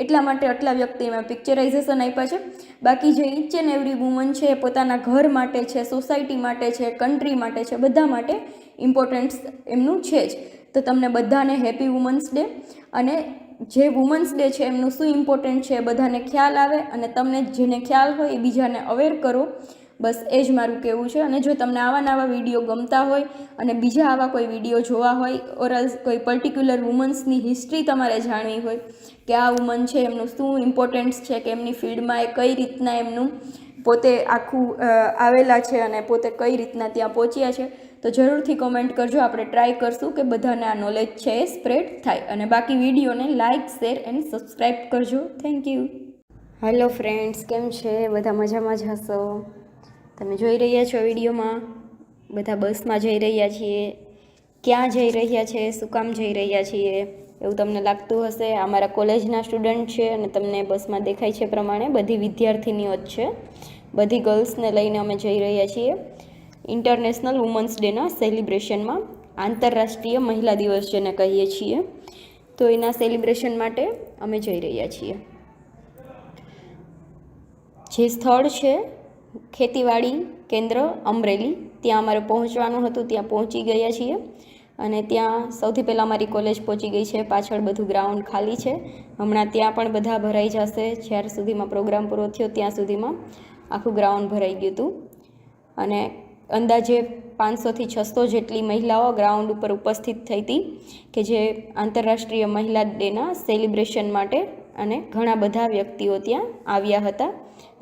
[SPEAKER 1] એટલા માટે આટલા વ્યક્તિમાં પિક્ચરાઇઝેશન આપ્યા છે. બાકી જે ઈચ એન્ડ એવરી વુમન છે એ પોતાના ઘર માટે છે, સોસાયટી માટે છે, કન્ટ્રી માટે છે, બધા માટે ઇમ્પોર્ટન્સ એમનું છે જ. તો તમને બધાને હેપી વુમન્સ ડે. અને જે વુમન્સ ડે છે એમનું શું ઇમ્પોર્ટન્ટ છે એ બધાને ખ્યાલ આવે અને તમને જેને ખ્યાલ હોય એ બીજાને અવેર કરો. બસ એ જ મારું કહેવું છે. અને જો તમને આવા નવા વિડીયો ગમતા હોય અને બીજા આવા કોઈ વિડીયો જોવા હોય ઓરલ્સ કોઈ પર્ટિક્યુલર વુમન્સની હિસ્ટ્રી તમારે જાણવી હોય કે આ વુમન છે એમનું શું ઇમ્પોર્ટન્સ છે કે એમની ફિલ્ડમાં એ કઈ રીતના એમનું પોતે આખું આવેલા છે અને પોતે કઈ રીતના ત્યાં પહોંચ્યા છે, તો જરૂરથી કોમેન્ટ કરજો. આપણે ટ્રાય કરશું કે બધાને આ નોલેજ છે એ સ્પ્રેડ થાય. અને બાકી વિડીયોને લાઇક, શેર એન્ડ સબસ્ક્રાઈબ કરજો. Thank you. હેલો ફ્રેન્ડ્સ, કેમ છે બધા? મજામાં જ હશો. તમે જોઈ રહ્યા છો વિડીયોમાં બધા બસમાં જઈ રહ્યા છીએ. ક્યાં જઈ રહ્યા છે, શું કામ જઈ રહ્યા છીએ એવું તમને લાગતું હશે. અમારા કોલેજના સ્ટુડન્ટ છે અને તમને બસમાં દેખાય છે પ્રમાણે બધી વિદ્યાર્થીનીઓ જ છે. બધી ગર્લ્સને લઈને અમે જઈ રહ્યા છીએ ઇન્ટરનેશનલ વુમન્સ ડેના સેલિબ્રેશનમાં. આંતરરાષ્ટ્રીય મહિલા દિવસ જેને કહીએ છીએ, તો એના સેલિબ્રેશન માટે અમે જઈ રહ્યા છીએ. જે સ્થળ છે ખેતીવાડી કેન્દ્ર અમરેલી, ત્યાં અમારે પહોંચવાનું હતું. ત્યાં પહોંચી ગયા છીએ અને ત્યાં સૌથી પહેલાં અમારી કોલેજ પહોંચી ગઈ છે. પાછળ બધું ગ્રાઉન્ડ ખાલી છે. હમણાં ત્યાં પણ બધા ભરાઈ જશે. જ્યાર સુધીમાં પ્રોગ્રામ પૂરો થયો ત્યાં સુધીમાં આખું ગ્રાઉન્ડ ભરાઈ ગયું હતું. અને અંદાજે 500થી 600 જેટલી મહિલાઓ ગ્રાઉન્ડ ઉપર ઉપસ્થિત થઈ હતી કે જે આંતરરાષ્ટ્રીય મહિલા ડેના સેલિબ્રેશન માટે, અને ઘણા બધા વ્યક્તિઓ ત્યાં આવ્યા હતા.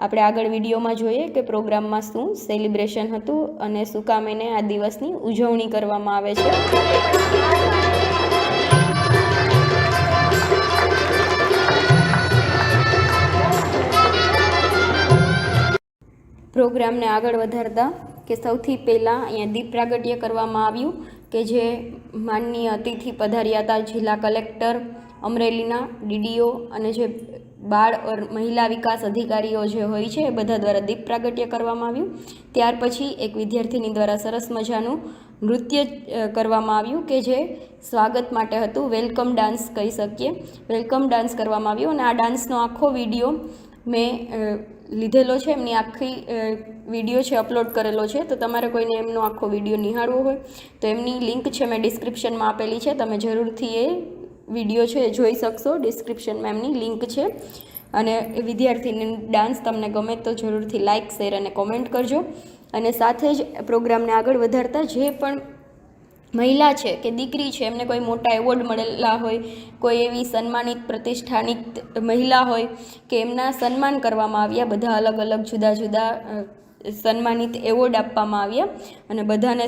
[SPEAKER 1] આપણે આગળ વિડીયોમાં જોઈએ કે પ્રોગ્રામમાં શું સેલિબ્રેશન હતું અને શું કામ એને આ દિવસની ઉજવણી કરવામાં આવે છે. પ્રોગ્રામને આગળ વધારતા કે સૌથી પહેલાં અહીંયા દીપ પ્રાગટ્ય કરવામાં આવ્યું કે જે માનનીય અતિથિ પધાર્યા હતા જિલ્લા કલેક્ટર અમરેલીના, ડીડીઓ અને જે બાળ મહિલા વિકાસ અધિકારીઓ જે હોય છે એ બધા દ્વારા દીપ પ્રાગટ્ય કરવામાં આવ્યું. ત્યાર પછી એક વિદ્યાર્થીની દ્વારા સરસ મજાનું નૃત્ય કરવામાં આવ્યું કે જે સ્વાગત માટે હતું. વેલકમ ડાન્સ કહી શકીએ. વેલકમ ડાન્સ કરવામાં આવ્યું અને આ ડાન્સનો આખો વિડીયો મેં લીધેલો છે. એમની આખી વિડીયો છે અપલોડ કરેલો છે. તો તમારે કોઈને એમનો આખો વિડીયો નિહાળવો હોય તો એમની લિંક છે મેં ડિસ્ક્રિપ્શનમાં આપેલી છે. તમે જરૂરથી એ વિડીયો છે જોઈ શકશો. ડિસ્ક્રિપ્શનમાં એમની લિંક છે. અને એ વિદ્યાર્થીની ડાન્સ તમને ગમે તો જરૂરથી લાઇક, શેર અને કોમેન્ટ કરજો. અને સાથે જ પ્રોગ્રામને આગળ વધારતા જે પણ મહિલા છે કે દીકરી છે એમને કોઈ મોટા એવોર્ડ મળેલા હોય, કોઈ એવી સન્માનિત પ્રતિષ્ઠાનિત મહિલા હોય કે એમના સન્માન કરવામાં આવ્યા, બધા અલગ અલગ જુદા જુદા સન્માનિત એવોર્ડ આપવામાં આવ્યા. અને બધાને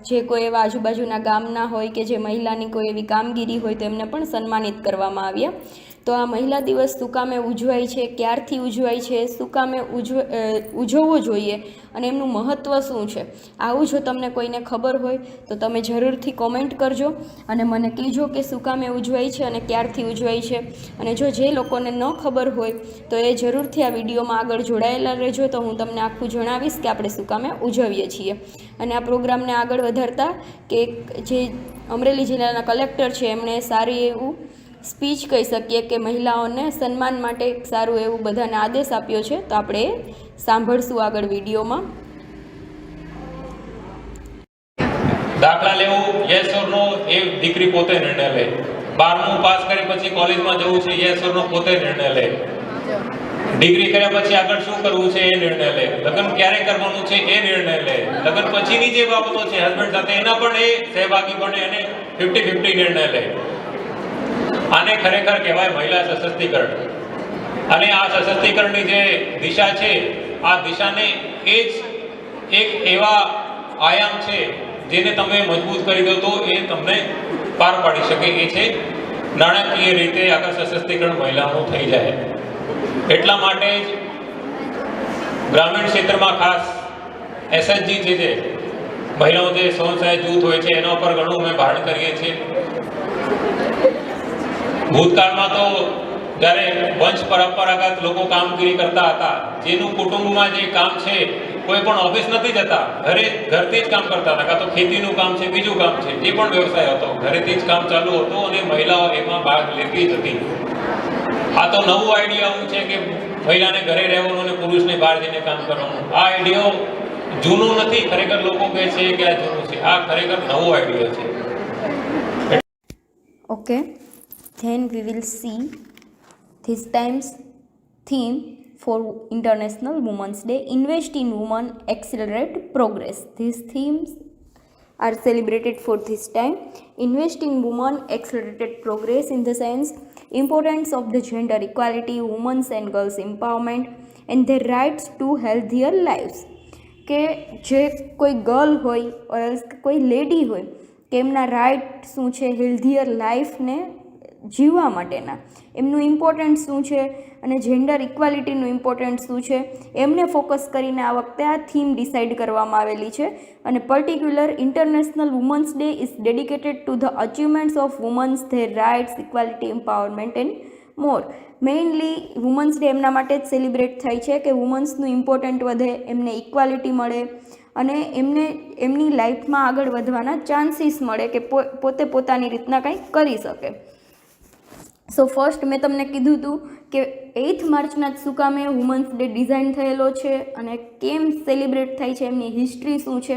[SPEAKER 1] જે કોઈ એવા આજુબાજુના ગામના હોય કે જે મહિલાની કોઈ એવી કામગીરી હોય તો એમને પણ સન્માનિત કરવામાં આવ્યા. તો આ મહિલા દિવસ શું કામે ઉજવાય છે, ક્યારથી ઉજવાય છે, શું કામે ઉજવવો જોઈએ અને એમનું મહત્ત્વ શું છે, આવું જો તમને કોઈને ખબર હોય તો તમે જરૂરથી કોમેન્ટ કરજો અને મને કહેજો કે શું કામે ઉજવાય છે અને ક્યારથી ઉજવાય છે. અને જો જે લોકોને ન ખબર હોય તો એ જરૂરથી આ વિડીયોમાં આગળ જોડાયેલા રહેજો, તો હું તમને આખું જણાવીશ કે આપણે શું કામે ઉજવીએ છીએ. અને આ પ્રોગ્રામને આગળ વધારતા કે જે અમરેલી જિલ્લાના કલેક્ટર છે એમણે સારી એવું સ્પીચ કહી શકીએ કે મહિલાઓને સન્માન માટે એક સારું એવું બધાને આદેશ આપ્યો છે. તો આપણે સાંભળશું આગળ વિડીયોમાં.
[SPEAKER 2] દાખલા લેવું યસ ઓર નો એ દીકરી પોતે નિર્ણય લે. 12મું પાસ કરી પછી કોલેજમાં જવું છે યસ ઓર નો પોતે નિર્ણય લે. ડિગ્રી કર્યા પછી આગળ શું કરવું છે એ નિર્ણય લે. લગ્ન ક્યારે કરવાનું છે એ નિર્ણય લે. લગ્ન પછીની જે બાબતો છે હસબન્ડ સાથે એના પણ એ સહભાગી બને અને 50-50 નિર્ણય લે. આને ખરેખર કહેવાય મહિલા સશક્તિકરણ. અને આ સશક્તિકરણની જે દિશા છે આ દિશાને એ જ એક એવા આયામ છે જેને તમે મજબૂત કરી દો તો એ તમને પાર પાડી શકે. એ છે નાણાકીય રીતે આગળ સશક્તિકરણ મહિલાઓનું થઈ જાય. એટલા માટે જ ગ્રામીણ ક્ષેત્રમાં ખાસ એસએચજી જે છે મહિલાઓ જે સ્વસહાય જૂથ હોય છે એના ઉપર ઘણું અમે ભારણ કરીએ છીએ. ભૂતકાળમાં તો જ્યારે વંશ પરંપરાગત લોકો કામગીરી કરતા હતા, જેનું કુટુંબમાં જે કામ છે કોઈ પણ ઓફિસ નથી જતા, ઘરથી જ કામ કરતા હતા, કાં તો ખેતીનું કામ છે, બીજું કામ છે, જે પણ વ્યવસાય હતો ઘરેથી જ કામ ચાલુ હતું અને મહિલાઓ એમાં ભાગ લેતી જ હતી. આ તો નવું આઈડિયા આવું છે કે મહિલાને ઘરે રહેવાનું અને પુરુષને બહાર જઈને કામ કરવાનું. આ આઈડિયો જૂનું નથી. ખરેખર લોકો કહે છે કે આ જૂનું છે. આ ખરેખર નવો આઈડિયા છે.
[SPEAKER 1] Okay, then we will see this time's theme for International Women's Day, Invest in Women, Accelerate Progress. These themes are celebrated for this time. Invest in women, accelerated progress in the sense importance of the gender equality, women's and girls empowerment and their rights to healthier lives. કે જે કોઈ girl હોય કોઈ lady હોય કે એમના right શું છે હેલ્ધીયર લાઈફને જીવવા માટેના, એમનું ઇમ્પોર્ટન્સ શું છે અને જેન્ડર ઇક્વાલિટીનું ઇમ્પોર્ટન્સ શું છે એમને ફોકસ કરીને આ વખતે આ થીમ ડિસાઇડ કરવામાં આવેલી છે. અને particular international women's day is dedicated to the achievements of women's, their rights, equality, empowerment and more. Mainly women's day એમના માટે જ સેલિબ્રેટ થાય છે કે વુમન્સનું ઇમ્પોર્ટન્ટ વધે, એમને ઇક્વાલિટી મળે અને એમને એમની લાઈફમાં આગળ વધવાના ચાન્સીસ મળે કે પોતે પોતાની રીતના કંઈક કરી શકે. સો ફર્સ્ટ મેં તમને કીધું હતું કે 8th માર્ચના જ શું કામે વુમન્સ ડે ડિઝાઇન થયેલો છે અને કેમ સેલિબ્રેટ થાય છે, એમની હિસ્ટ્રી શું છે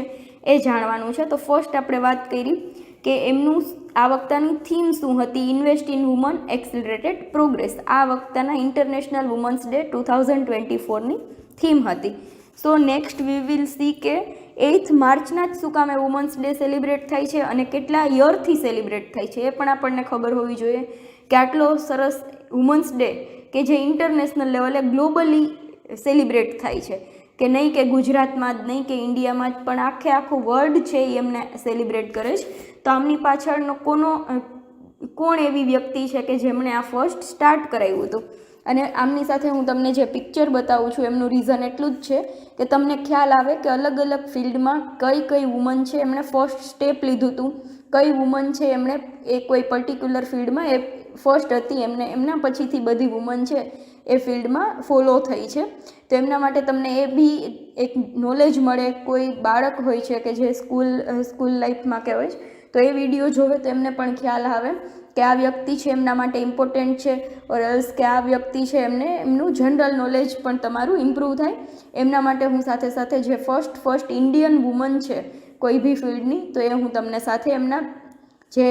[SPEAKER 1] એ જાણવાનું છે. તો ફર્સ્ટ આપણે વાત કરી કે એમનું આ વખતની થીમ શું હતી, ઇન્વેસ્ટ ઇન વુમન, એક્સિલરેટેડ પ્રોગ્રેસ. આ વખતના ઇન્ટરનેશનલ વુમન્સ ડે 2024ની થીમ હતી. So next we will see કે 8th માર્ચના જ શું કામે વુમન્સ ડે સેલિબ્રેટ થાય છે અને કેટલા યરથી સેલિબ્રેટ થાય છે એ પણ આપણને ખબર હોવી જોઈએ કે આટલો સરસ વુમન્સ ડે કે જે ઇન્ટરનેશનલ લેવલે ગ્લોબલી સેલિબ્રેટ થાય છે કે નહીં કે ગુજરાતમાં જ નહીં કે ઇન્ડિયામાં જ પણ આખું વર્લ્ડ છે એ એમને સેલિબ્રેટ કરે છે. તો આમની પાછળનો કોણ એવી વ્યક્તિ છે કે જેમણે આ ફર્સ્ટ સ્ટાર્ટ કરાવ્યું હતું. અને આમની સાથે હું તમને જે પિક્ચર બતાવું છું એમનું રીઝન એટલું જ છે કે તમને ખ્યાલ આવે કે અલગ અલગ ફિલ્ડમાં કઈ વુમન છે એમણે ફર્સ્ટ સ્ટેપ લીધું હતું, કઈ વુમન છે એમણે એ કોઈ પર્ટિક્યુલર ફિલ્ડમાં એ ફર્સ્ટ હતી, એમના પછીથી બધી વુમન છે એ ફિલ્ડમાં ફોલો થઈ છે. તો એમના માટે તમને એ બી એક નોલેજ મળે. કોઈ બાળક હોય છે કે જે સ્કૂલ લાઈફમાં કે હોય તો એ વિડીયો જોવે તો એમને પણ ખ્યાલ આવે કે આ વ્યક્તિ છે એમના માટે ઇમ્પોર્ટન્ટ છે, ઓર એલ્સ કે આ વ્યક્તિ છે એમનું જનરલ નોલેજ પણ તમારું ઇમ્પ્રૂવ થાય. એમના માટે હું સાથે સાથે જે ફર્સ્ટ ઇન્ડિયન વુમન છે કોઈ બી ફિલ્ડની તો એ હું તમને સાથે એમના જે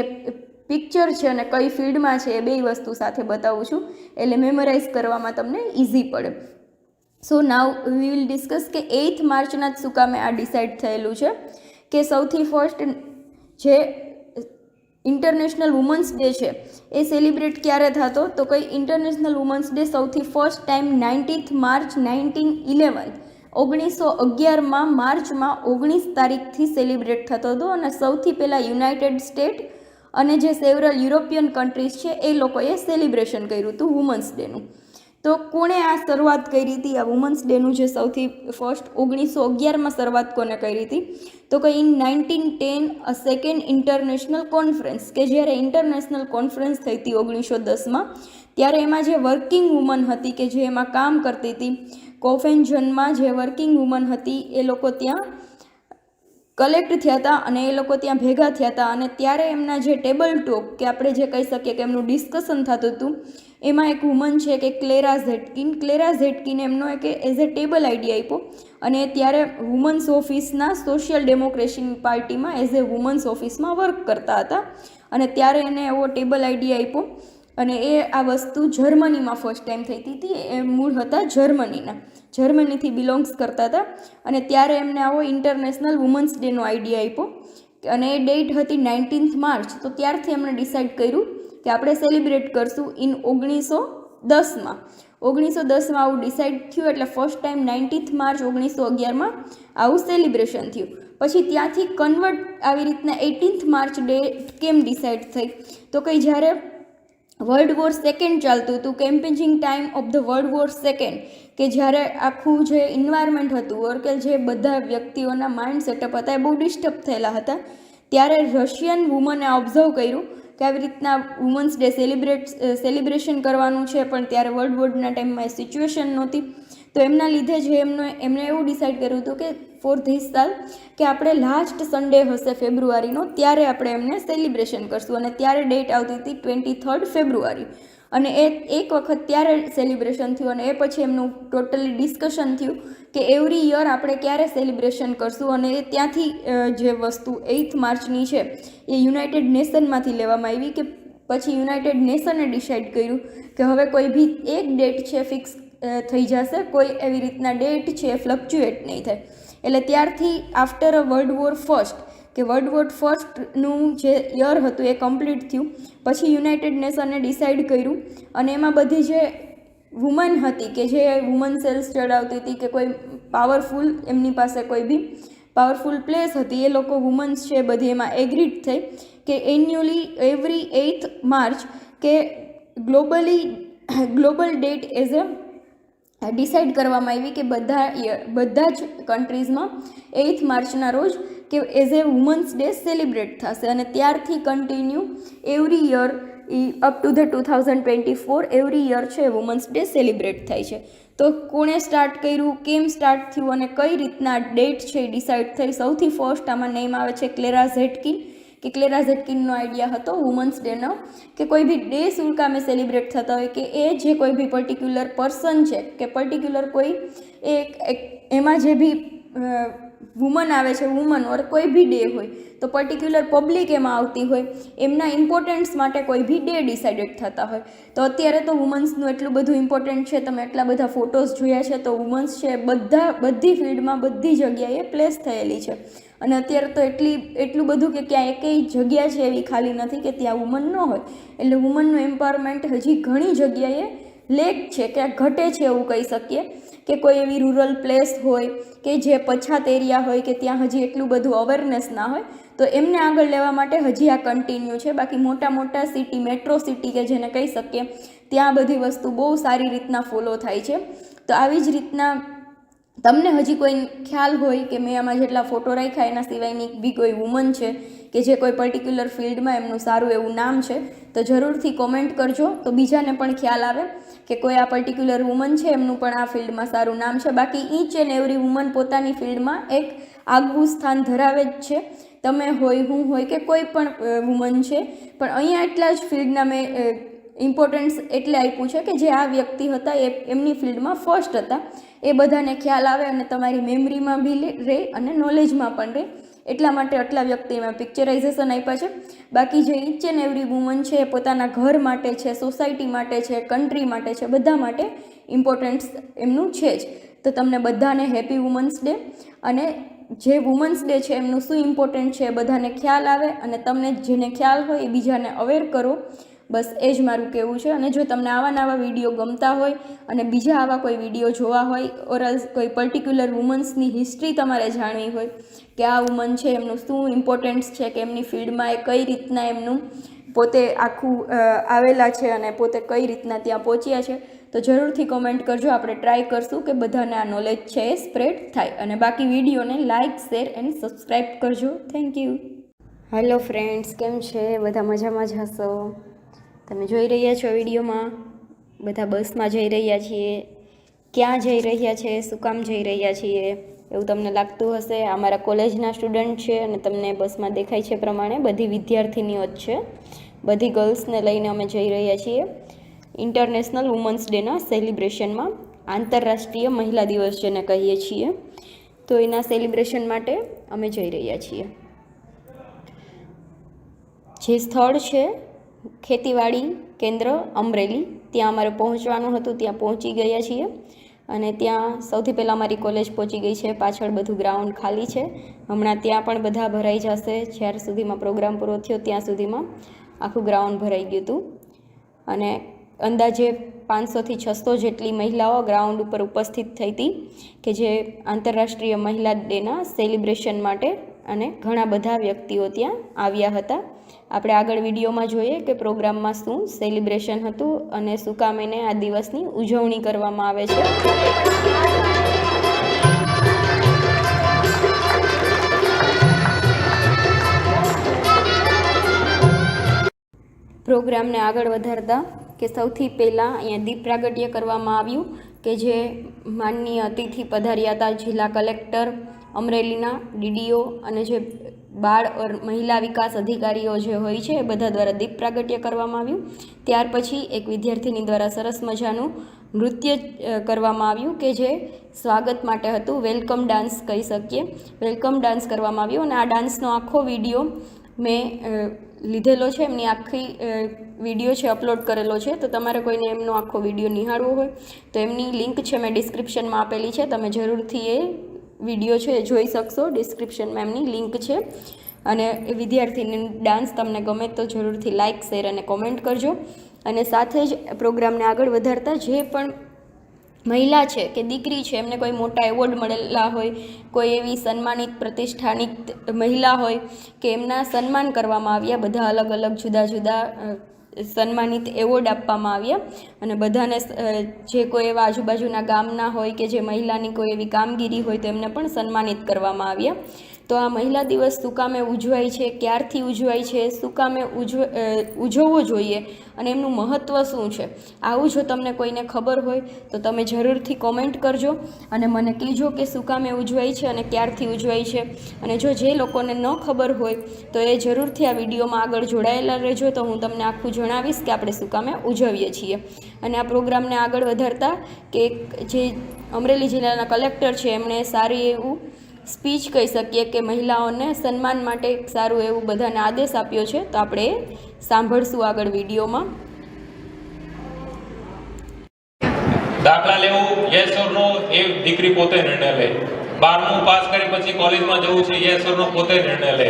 [SPEAKER 1] પિક્ચર છે અને કઈ ફિલ્ડમાં છે એ બે વસ્તુ સાથે બતાવું છું એટલે મેમોરાઇઝ કરવામાં તમને ઇઝી પડે. સો નાવ વી વિલ ડિસ્કસ કે 8th માર્ચના જ શું કામે આ ડિસાઇડ થયેલું છે કે સૌથી ફર્સ્ટ જે ઇન્ટરનેશનલ વુમન્સ ડે છે એ સેલિબ્રેટ ક્યારે થતો તો કઈ ઇન્ટરનેશનલ વુમન્સ ડે સૌથી ફર્સ્ટ ટાઈમ 19th માર્ચ 1911માં માર્ચમાં 19 તારીખથી સેલિબ્રેટ થતો હતો અને સૌથી પહેલાં યુનાઇટેડ સ્ટેટ અને જે સેવરલ યુરોપિયન કન્ટ્રીઝ છે એ લોકોએ સેલિબ્રેશન કર્યું હતું વુમન્સ ડેનું. તો કોણે આ શરૂઆત કરી હતી આ વુમન્સ ડેનું જે સૌથી ફર્સ્ટ 1911માં શરૂઆત કોને કરી હતી તો કે ઇન 1910 સેકન્ડ ઇન્ટરનેશનલ કોન્ફરન્સ કે જ્યારે ઇન્ટરનેશનલ કોન્ફરન્સ થઈ હતી 1910માં ત્યારે એમાં જે વર્કિંગ વુમન હતી કે જે એમાં કામ કરતી હતી કોફેન્જનમાં જે વર્કિંગ વુમન હતી એ લોકો ત્યાં કલેક્ટ થયા હતા અને એ લોકો ત્યાં ભેગા થયા હતા અને ત્યારે એમના જે ટેબલ ટોક કે આપણે જે કહી શકીએ કે એમનું ડિસ્કશન થતું હતું એમાં એક વુમન છે કે ક્લેરા ઝેટકિન એમનો એક એઝ એ ટેબલ આઈડિયા આપ્યો અને ત્યારે વુમન્સ ઓફિસના સોશિયલ ડેમોક્રેસી પાર્ટીમાં એઝ એ વુમન્સ ઓફિસમાં વર્ક કરતા હતા અને ત્યારે એને એવો ટેબલ આઈડિયા આપ્યો અને એ આ વસ્તુ જર્મનીમાં ફર્સ્ટ ટાઈમ થઈ હતી. એ મૂળ હતા જર્મનીથી બિલોંગ્સ કરતા હતા અને ત્યારે એમને આવો ઇન્ટરનેશનલ વુમન્સ ડેનો આઈડિયા આપ્યો અને એ ડેટ હતી 19th માર્ચ. તો ત્યારથી એમણે ડિસાઇડ કર્યું કે આપણે સેલિબ્રેટ કરશું ઇન 1910માં આવું ડિસાઇડ થયું એટલે ફર્સ્ટ ટાઈમ 19th માર્ચ 1911માં આવું સેલિબ્રેશન થયું. પછી ત્યાંથી કન્વર્ટ આવી રીતના 18th માર્ચ ડે કેમ ડિસાઇડ થઈ તો કંઈ જ્યારે વર્લ્ડ વોર સેકન્ડ ચાલતું હતું campaigning time of the world war second કે જ્યારે આખું જે એન્વાયરમેન્ટ હતું ઓર કે જે બધા વ્યક્તિઓના માઇન્ડ સેટઅપ હતા એ બહુ ડિસ્ટર્બ થયેલા હતા ત્યારે રશિયન વુમને ઓબ્ઝર્વ કર્યું કે આવી રીતના વુમન્સ ડે સેલિબ્રેશન કરવાનું છે પણ ત્યારે વર્લ્ડ વોરના ટાઈમમાં એ સિચ્યુએશન નહોતી. તો એમના લીધે જે એમણે એવું ડિસાઇડ કર્યું હતું કે ફોર ધીસ સાલ કે આપણે લાસ્ટ સન્ડે હશે ફેબ્રુઆરીનો ત્યારે આપણે એમને સેલિબ્રેશન કરશું અને ત્યારે ડેટ આવતી હતી 23rd ફેબ્રુઆરી અને એક વખત ત્યારે સેલિબ્રેશન થયું અને એ પછી એમનું ટોટલી ડિસ્કશન થયું કે એવરી યર આપણે ક્યારે સેલિબ્રેશન કરશું અને એ ત્યાંથી જે વસ્તુ 8th માર્ચની છે એ યુનાઇટેડ નેશનમાંથી લેવામાં આવી કે પછી યુનાઇટેડ નેશને ડિસાઇડ કર્યું કે હવે કોઈ બી એક ડેટ છે ફિક્સ થઈ જશે, કોઈ એવી રીતના ડેટ છે એ ફ્લક્ચ્યુએટ નહીં થાય. એટલે ત્યારથી આફ્ટર વર્લ્ડ વોર ફર્સ્ટ કે વર્લ્ડ વોર ફર્સ્ટનું જે યર હતું એ કમ્પ્લીટ થયું પછી યુનાઇટેડ નેશને ડિસાઇડ કર્યું અને એમાં બધી જે વુમન હતી કે જે વુમન સેલ્સ ચડાવતી હતી કે કોઈ પાવરફુલ એમની પાસે કોઈ બી પાવરફુલ પ્લેસ હતી એ લોકો વુમન્સ છે બધી એમાં એગ્રીડ થઈ કે એન્યુઅલી એવરી 8th માર્ચ કે global date as a decide કરવામાં આવી કે બધા જ કન્ટ્રીઝમાં 8th માર્ચના રોજ કે as a women's day celebrate થશે અને ત્યારથી continue every year up to the 2024 every year છે વુમન્સ ડે સેલિબ્રેટ થાય છે. તો કોણે સ્ટાર્ટ કર્યું, કેમ સ્ટાર્ટ થયું અને કઈ રીતના ડેટ છે એ ડિસાઇડ થઈ. સૌથી ફર્સ્ટ આમાં નેમ આવે છે ક્લેરા ઝેટકિન કે ક્લેરા ઝેટકિનનો આઈડિયા હતો વુમન્સ ડેનો કે કોઈ બી ડે શું કામે સેલિબ્રેટ થતા હોય કે એ જે કોઈ બી પર્ટિક્યુલર પર્સન છે કે પર્ટિક્યુલર કોઈ એમાં જે બી વુમન આવે છે વુમન ઓર કોઈ બી ડે હોય તો પર્ટિક્યુલર પબ્લિક એમાં આવતી હોય એમના ઇમ્પોર્ટન્સ માટે કોઈ બી ડે ડિસાઇડેડ થતા હોય. તો અત્યારે તો વુમન્સનું એટલું બધું ઇમ્પોર્ટન્ટ છે, તમે એટલા બધા ફોટોઝ જોયા છે તો વુમન્સ છે બધી ફિલ્ડમાં બધી જગ્યાએ પ્લેસ થયેલી છે અને અત્યારે તો એટલું બધું કે ક્યાં એકેય જગ્યા છે એવી ખાલી નથી કે ત્યાં વુમન ન હોય. એટલે વુમનનું એમ્પાવરમેન્ટ હજી ઘણી જગ્યાએ લેક છે કે ઘટે છે એવું કહી શકીએ કે કોઈ એવી રૂરલ પ્લેસ હોય કે જે પછાત એરિયા હોય કે ત્યાં હજી એટલું બધું અવેરનેસ ના હોય તો એમને આગળ લેવા માટે હજી આ કન્ટિન્યુ છે. બાકી મોટા સિટી મેટ્રો સિટી કે જેને કહી શકીએ ત્યાં બધી વસ્તુ બહુ સારી રીતના ફોલો થાય છે. તો આવી જ રીતના તમને હજી કોઈ ખ્યાલ હોય કે મેં આમાં જેટલા ફોટો રાખ્યા એના સિવાયની બી કોઈ વુમન છે કે જે કોઈ પર્ટિક્યુલર ફિલ્ડમાં એમનું સારું એવું નામ છે તો જરૂરથી કોમેન્ટ કરજો તો બીજાને પણ ખ્યાલ આવે કે કોઈ આ પર્ટિક્યુલર વુમન છે એમનું પણ આ ફિલ્ડમાં સારું નામ છે. બાકી ઈચ એન્ડ એવરી વુમન પોતાની ફિલ્ડમાં એક આગવું સ્થાન ધરાવે જ છે. તમે હોય હું હોય કે કોઈ પણ વુમન છે પણ અહીંયા એટલા જ ફિલ્ડના મેં ઇમ્પોર્ટન્સ એટલે આપ્યું છે કે જે આ વ્યક્તિ હતા એ એમની ફિલ્ડમાં ફર્સ્ટ હતા એ બધાને ખ્યાલ આવે અને તમારી મેમરીમાં બી રહે અને નોલેજમાં પણ રહે એટલા માટે આટલા વ્યક્તિમાં પિક્ચરાઇઝેશન આપ્યા છે. બાકી જે ઈચ એન્ડ એવરી વુમન છે એ પોતાના ઘર માટે છે, સોસાયટી માટે છે, કન્ટ્રી માટે છે, બધા માટે ઇમ્પોર્ટન્સ એમનું છે જ. તો તમને બધાને હેપી વુમન્સ ડે અને જે વુમન્સ ડે છે એમનું શું ઇમ્પોર્ટન્ટ છે એ બધાને ખ્યાલ આવે અને તમને જેને ખ્યાલ હોય એ બીજાને અવેર કરો. બસ એ જ મારું કહેવું છે. અને જો તમને આવા વિડીયો ગમતા હોય અને બીજા આવા કોઈ વિડીયો જોવા હોય ઓર કોઈ પર્ટિક્યુલર વુમન્સની હિસ્ટ્રી તમારે જાણવી હોય કે આ વુમન છે એમનું શું ઇમ્પોર્ટન્સ છે કે એમની ફિલ્ડમાં એ કઈ રીતના એમનું પોતે આખું આવેલા છે અને પોતે કઈ રીતના ત્યાં પહોંચ્યા છે તો જરૂરથી કોમેન્ટ કરજો. આપણે ટ્રાય કરશું કે બધાને આ નોલેજ છે એ સ્પ્રેડ થાય. અને બાકી વિડીયોને લાઇક, શેર એન્ડ સબસ્ક્રાઈબ કરજો. Thank you. હેલો ફ્રેન્ડ્સ, કેમ છે? બધા મજામાં જ હશો. તમે જોઈ રહ્યા છો વિડીયોમાં બધા બસમાં જઈ રહ્યા છીએ. ક્યાં જઈ રહ્યા છે, શું કામ જઈ રહ્યા છીએ એવું તમને લાગતું હશે. અમારા કોલેજના સ્ટુડન્ટ છે અને તમને બસમાં દેખાય છે પ્રમાણે બધી વિદ્યાર્થીનીઓ જ છે. બધી ગર્લ્સને લઈને અમે જઈ રહ્યા છીએ ઇન્ટરનેશનલ વુમન્સ ડેના સેલિબ્રેશનમાં. આંતરરાષ્ટ્રીય મહિલા દિવસ જેને કહીએ છીએ તો એના સેલિબ્રેશન માટે અમે જઈ રહ્યા છીએ. જે સ્થળ છે ખેતીવાડી કેન્દ્ર અમરેલી, ત્યાં અમારે પહોંચવાનું હતું, ત્યાં પહોંચી ગયા છીએ. અને ત્યાં સૌથી પહેલાં અમારી કોલેજ પહોંચી ગઈ છે. પાછળ બધું ગ્રાઉન્ડ ખાલી છે. હમણાં ત્યાં પણ બધા ભરાઈ જશે. જ્યાર સુધીમાં પ્રોગ્રામ પૂરો થયો ત્યાં સુધીમાં આખું ગ્રાઉન્ડ ભરાઈ ગયું હતું. અને અંદાજે 500થી 600 જેટલી મહિલાઓ ગ્રાઉન્ડ ઉપર ઉપસ્થિત થઈ હતી કે જે આંતરરાષ્ટ્રીય મહિલા ડેના સેલિબ્રેશન માટે. અને ઘણા બધા વ્યક્તિઓ ત્યાં આવ્યા હતા. આપણે આગળ વિડીયોમાં જોઈએ કે પ્રોગ્રામમાં શું સેલિબ્રેશન હતું અને શું કામ એને આ દિવસની ઉજવણી કરવામાં આવે છે. પ્રોગ્રામને આગળ વધારતા કે સૌથી પહેલાં અહીંયા દીપ પ્રાગટ્ય કરવામાં આવ્યું કે જે માનનીય અતિથિ પધાર્યા હતા જિલ્લા કલેક્ટર અમરેલીના, ડીડીઓ અને જે બાળ ઓર મહિલા વિકાસ અધિકારીઓ જે હોય છે એ બધા દ્વારા દીપ પ્રાગટ્ય કરવામાં આવ્યું. ત્યાર પછી એક વિદ્યાર્થીની દ્વારા સરસ મજાનું નૃત્ય કરવામાં આવ્યું કે જે સ્વાગત માટે હતું. વેલકમ ડાન્સ કહી શકીએ. વેલકમ ડાન્સ કરવામાં આવ્યું અને આ ડાન્સનો આખો વિડીયો મેં લીધેલો છે, એમની આખી વિડીયો છે અપલોડ કરેલો છે. તો તમારે કોઈને એમનો આખો વિડીયો નિહાળવો હોય તો એમની લિંક છે મેં ડિસ્ક્રિપ્શનમાં આપેલી છે, તમે જરૂરથી એ વિડીયો છે એ જોઈ શકશો. ડિસ્ક્રિપ્શનમાં એમની લિંક છે. અને એ વિદ્યાર્થીની ડાન્સ તમને ગમે તો જરૂરથી લાઇક, શેર અને કોમેન્ટ કરજો. અને સાથે જ પ્રોગ્રામને આગળ વધારતા જે પણ મહિલા છે કે દીકરી છે એમને કોઈ મોટા એવોર્ડ મળેલા હોય, કોઈ એવી સન્માનિત પ્રતિષ્ઠાનિત મહિલા હોય કે એમના સન્માન કરવામાં આવ્યા, બધા અલગ અલગ જુદા જુદા સન્માનિત એવોર્ડ આપવામાં આવ્યા. અને બધાને જે કોઈ એવા આજુબાજુના ગામના હોય કે જે મહિલાની કોઈ એવી કામગીરી હોય તો એમને પણ સન્માનિત કરવામાં આવ્યા. તો આ મહિલા દિવસ શું કામે ઉજવાય છે, ક્યારથી ઉજવાય છે, શું કામે ઉજવવો જોઈએ અને એમનું મહત્ત્વ શું છે, આવું જો તમને કોઈને ખબર હોય તો તમે જરૂરથી કોમેન્ટ કરજો અને મને કહેજો કે શું કામે ઉજવાય છે અને ક્યારથી ઉજવાય છે. અને જો જે લોકોને ન ખબર હોય તો એ જરૂરથી આ વિડીયોમાં આગળ જોડાયેલા રહેજો, તો હું તમને આખું જણાવીશ કે આપણે શું કામે ઉજવીએ છીએ. અને આ પ્રોગ્રામને આગળ વધારતા કે જે અમરેલી જિલ્લાના કલેક્ટર છે એમણે સારી એવું સ્પીચ કહી શકીએ કે મહિલાઓને સન્માન માટે એક સારું એવું બધાને આદેશ આપ્યો છે. તો આપણે સાંભળશું આગળ વિડીયોમાં.
[SPEAKER 2] દાખલા લેવું યસ ઓર નો એ દીકરી પોતે નિર્ણય લે. 12મું પાસ કરી પછી કોલેજમાં જવું છે યસ ઓર નો પોતે નિર્ણય લે.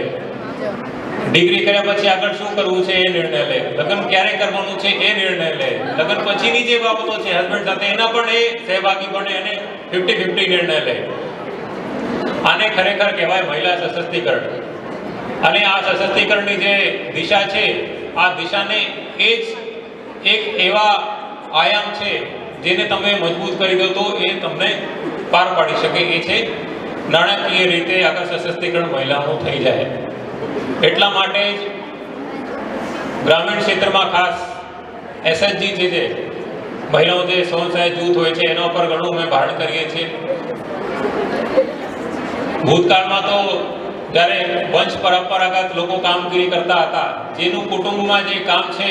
[SPEAKER 2] ડિગ્રી કર્યા પછી આગળ શું કરવું છે એ નિર્ણય લે. લગ્ન ક્યારે કરવાનું છે એ નિર્ણય લે. લગ્ન પછીની જે બાબતો છે હસબન્ડ સાથે એના પણ એ સહભાગી બને અને 50-50 નિર્ણય લે. આને ખરેખર કહેવાય મહિલા સશક્તિકરણ. અને આ સશક્તિકરણની જે દિશા છે આ દિશાને એ જ એક એવા આયામ છે જેને તમે મજબૂત કરી દો તો એ તમને પાર પાડી શકે. એ છે નાણાકીય રીતે આગળ સશક્તિકરણ મહિલાઓનું થઈ જાય. એટલા માટે જ ગ્રામીણ ક્ષેત્રમાં ખાસ એસએચજી જે છે મહિલાઓ જે સ્વસહાય જૂથ હોય છે એના ઉપર ઘણું અમે ભારણ કરીએ છીએ. ભૂતકાળમાં તો જ્યારે વંશ પરંપરાગત લોકો કામગીરી કરતા હતા, જેનું કુટુંબમાં જે કામ છે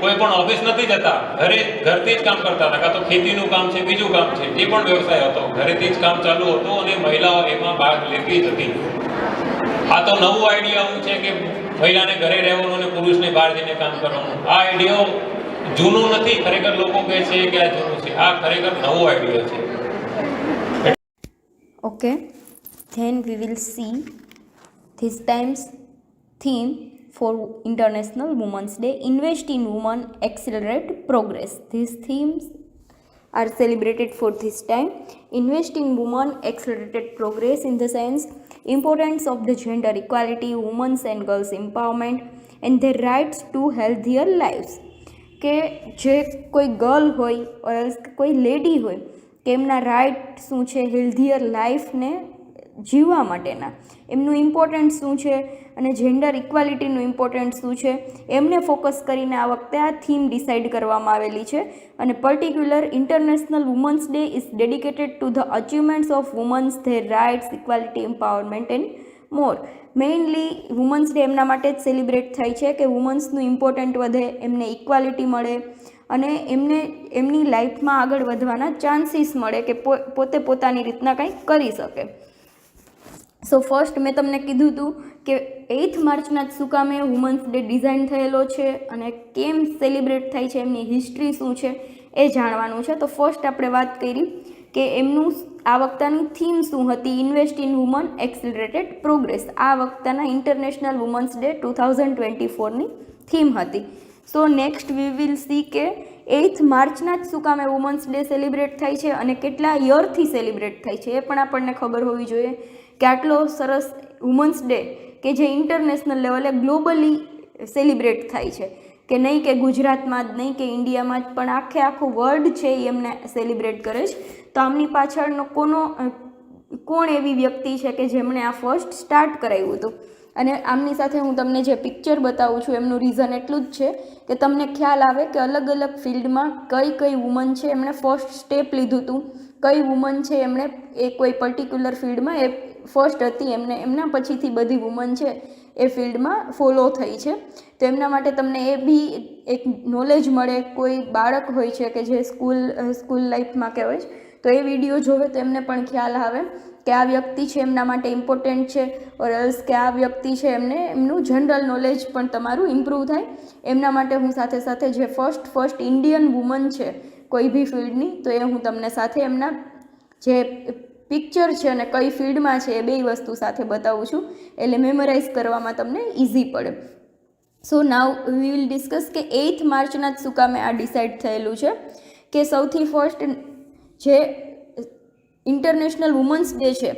[SPEAKER 2] કોઈ પણ ઓફિસ નથી જતા, ઘરથી જ કામ કરતા હતા, કાં તો ખેતીનું કામ છે, બીજું કામ છે, જે પણ વ્યવસાય હતો ઘરેથી જ કામ ચાલુ હતું અને મહિલાઓ એમાં ભાગ લેતી જ હતી. આ તો નવું આઈડિયા આવું છે કે મહિલાને ઘરે રહેવાનું અને પુરુષને બહાર જઈને કામ કરવાનું. આ આઈડિયો જૂનું નથી, ખરેખર લોકો કહે છે કે આ જૂનું છે. આ ખરેખર નવો આઈડિયો છે.
[SPEAKER 1] Okay, then we will see this time's theme for International Women's Day. Invest in women, accelerate progress. These themes are celebrated for this time. Invest in women, accelerated progress in the sense importance of the gender equality, women's and girls empowerment and their rights to healthier lives. કે જે કોઈ girl હોય કોઈ lady હોય કે એમના right શું છે, હેલ્ધીયર લાઈફને જીવવા માટેના એમનું ઇમ્પોર્ટન્સ શું છે અને જેન્ડર ઇક્વાલિટીનું ઇમ્પોર્ટન્સ શું છે એમને ફોકસ કરીને આ વખતે આ થીમ ડિસાઇડ કરવામાં આવેલી છે. અને particular international women's day is dedicated to the achievements of women's, their rights, equality, empowerment and more. Mainly women's day એમના માટે જ સેલિબ્રેટ થાય છે કે વુમન્સનું ઇમ્પોર્ટન્ટ વધે, એમને ઇક્વાલિટી મળે અને એમને એમની લાઈફમાં આગળ વધવાના ચાન્સીસ મળે કે પોતે પોતાની રીતના કંઈક કરી શકે. સો ફર્સ્ટ મેં તમને કીધું હતું કે 8th માર્ચના જ શું કામે વુમન્સ ડે ડિઝાઇન થયેલો છે અને કેમ સેલિબ્રેટ થાય છે, એમની હિસ્ટ્રી શું છે એ જાણવાનું છે. તો ફર્સ્ટ આપણે વાત કરી કે એમનું આ વખતની થીમ શું હતી. ઇન્વેસ્ટ ઇન વુમન, એક્સિલરેટેડ પ્રોગ્રેસ આ વખતના ઇન્ટરનેશનલ વુમન્સ ડે 2024ની થીમ હતી. So next we will see કે 8th માર્ચના જ શું કામે વુમન્સ ડે સેલિબ્રેટ થાય છે અને કેટલા યરથી સેલિબ્રેટ થાય છે એ પણ આપણને ખબર હોવી જોઈએ કે આટલો સરસ વુમન્સ ડે કે જે ઇન્ટરનેશનલ લેવલે ગ્લોબલી સેલિબ્રેટ થાય છે કે નહીં કે ગુજરાતમાં જ નહીં કે ઇન્ડિયામાં જ પણ આખું વર્લ્ડ છે એ એમને સેલિબ્રેટ કરે છે. તો આમની પાછળનો કોણ એવી વ્યક્તિ છે કે જેમણે આ ફર્સ્ટ સ્ટાર્ટ કરાવ્યું હતું. અને આમની સાથે હું તમને જે પિક્ચર બતાવું છું એમનું રીઝન એટલું જ છે કે તમને ખ્યાલ આવે કે અલગ અલગ ફિલ્ડમાં કઈ વુમન છે એમણે ફર્સ્ટ સ્ટેપ લીધું હતું, કઈ વુમન છે એમણે એ કોઈ પર્ટિક્યુલર ફિલ્ડમાં એ ફર્સ્ટ હતી, એમના પછીથી બધી વુમન છે એ ફિલ્ડમાં ફોલો થઈ છે. તો એમના માટે તમને એ બી એક નોલેજ મળે. કોઈ બાળક હોય છે કે જે સ્કૂલ લાઈફમાં કે હોય તો એ વિડીયો જોવે તો એમને પણ ખ્યાલ આવે કે આ વ્યક્તિ છે એમના માટે ઇમ્પોર્ટન્ટ છે, ઓર એલ્સ કે આ વ્યક્તિ છે એમનું જનરલ નોલેજ પણ તમારું ઇમ્પ્રૂવ થાય. એમના માટે હું સાથે સાથે જે ફર્સ્ટ ઇન્ડિયન વુમન છે કોઈ બી ફિલ્ડની, તો એ હું તમને સાથે એમના જે પિક્ચર છે અને કઈ ફિલ્ડમાં છે એ બે વસ્તુ સાથે બતાવું છું, એટલે મેમરાઇઝ કરવામાં તમને ઇઝી પડે. સો નાવ વી વિલ ડિસ્કસ કે 8th માર્ચના જ શું કામે આ ડિસાઇડ થયેલું છે કે સૌથી ફર્સ્ટ જે ઇન્ટરનેશનલ વુમન્સ ડે છે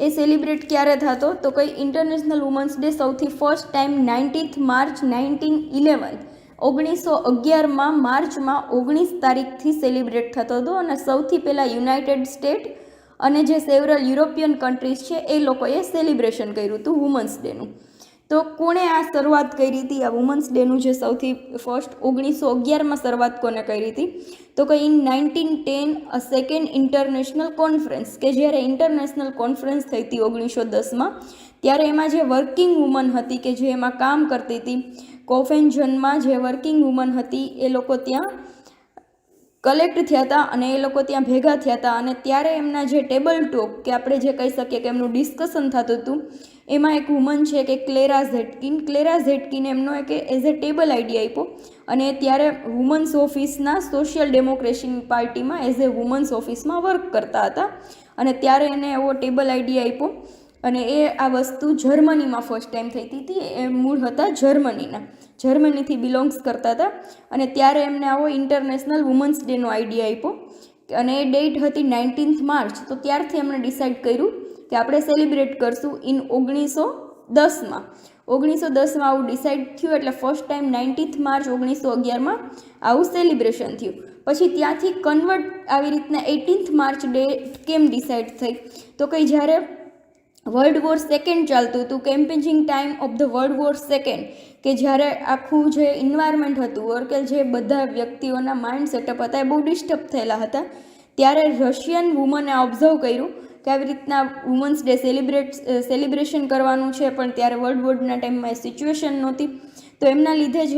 [SPEAKER 1] એ સેલિબ્રેટ ક્યારે થતો, તો કઈ ઇન્ટરનેશનલ વુમન્સ ડે સૌથી ફર્સ્ટ ટાઈમ 19th માર્ચ 1911 માર્ચમાં 19 તારીખથી સેલિબ્રેટ થતો હતો. અને સૌથી પહેલાં યુનાઇટેડ સ્ટેટ અને જે સેવરલ યુરોપિયન કન્ટ્રીઝ છે એ લોકોએ સેલિબ્રેશન કર્યું હતું વુમન્સ ડેનું. તો કોણે આ શરૂઆત કરી હતી આ વુમન્સ ડેનું જે સૌથી ફર્સ્ટ 1911માં શરૂઆત કોને કરી હતી, તો કે ઇન 1910 સેકન્ડ ઇન્ટરનેશનલ કોન્ફરન્સ, કે જ્યારે ઇન્ટરનેશનલ કોન્ફરન્સ થઈ હતી 1910માં, ત્યારે એમાં જે વર્કિંગ વુમન હતી કે જે એમાં કામ કરતી હતી કોફેન્જનમાં, જે વર્કિંગ વુમન હતી એ લોકો ત્યાં કલેક્ટ થયા હતા અને એ લોકો ત્યાં ભેગા થયા હતા. અને ત્યારે એમના જે ટેબલ ટોક કે આપણે જે કહી શકીએ કે એમનું ડિસ્કશન થતું હતું, એમાં એક વુમન છે કે ક્લેરા ઝેટકિન એમનો એક એઝ એ ટેબલ આઈડિયા આપ્યો. અને ત્યારે વુમન્સ ઓફિસના સોશિયલ ડેમોક્રેસી પાર્ટીમાં એઝ એ વુમન્સ ઓફિસમાં વર્ક કરતા હતા. અને ત્યારે એને એવો ટેબલ આઈડિયા આપ્યો અને એ આ વસ્તુ જર્મનીમાં ફર્સ્ટ ટાઈમ થઈ હતી. એ મૂળ હતા જર્મનીથી બિલોંગ્સ કરતા હતા. અને ત્યારે એમને આવો ઇન્ટરનેશનલ વુમન્સ ડેનો આઈડિયા આપ્યો અને એ ડેટ હતી 19th માર્ચ. તો ત્યારથી એમણે ડિસાઇડ કર્યું કે આપણે સેલિબ્રેટ કરશું ઇન 1910માં. 1910માં આવું ડિસાઇડ થયું, એટલે ફર્સ્ટ ટાઈમ 19th માર્ચ 1911માં આવું સેલિબ્રેશન થયું. પછી ત્યાંથી કન્વર્ટ આવી રીતના 18th માર્ચ ડેટ કેમ ડિસાઇડ થઈ, તો કંઈ જ્યારે વર્લ્ડ વોર સેકન્ડ ચાલતું હતું, campaigning time of the world war second, કે જ્યારે આખું જે એન્વાયરમેન્ટ હતું ઓર કે જે બધા વ્યક્તિઓના માઇન્ડ સેટઅપ હતા એ બહુ ડિસ્ટર્બ થયેલા હતા, ત્યારે રશિયન વુમને ઓબ્ઝર્વ કર્યું કે આવી રીતના વુમન્સ ડે સેલિબ્રેશન કરવાનું છે, પણ ત્યારે વર્લ્ડ વોરના ટાઈમમાં એ સિચ્યુએશન નહોતી. તો એમના લીધે જે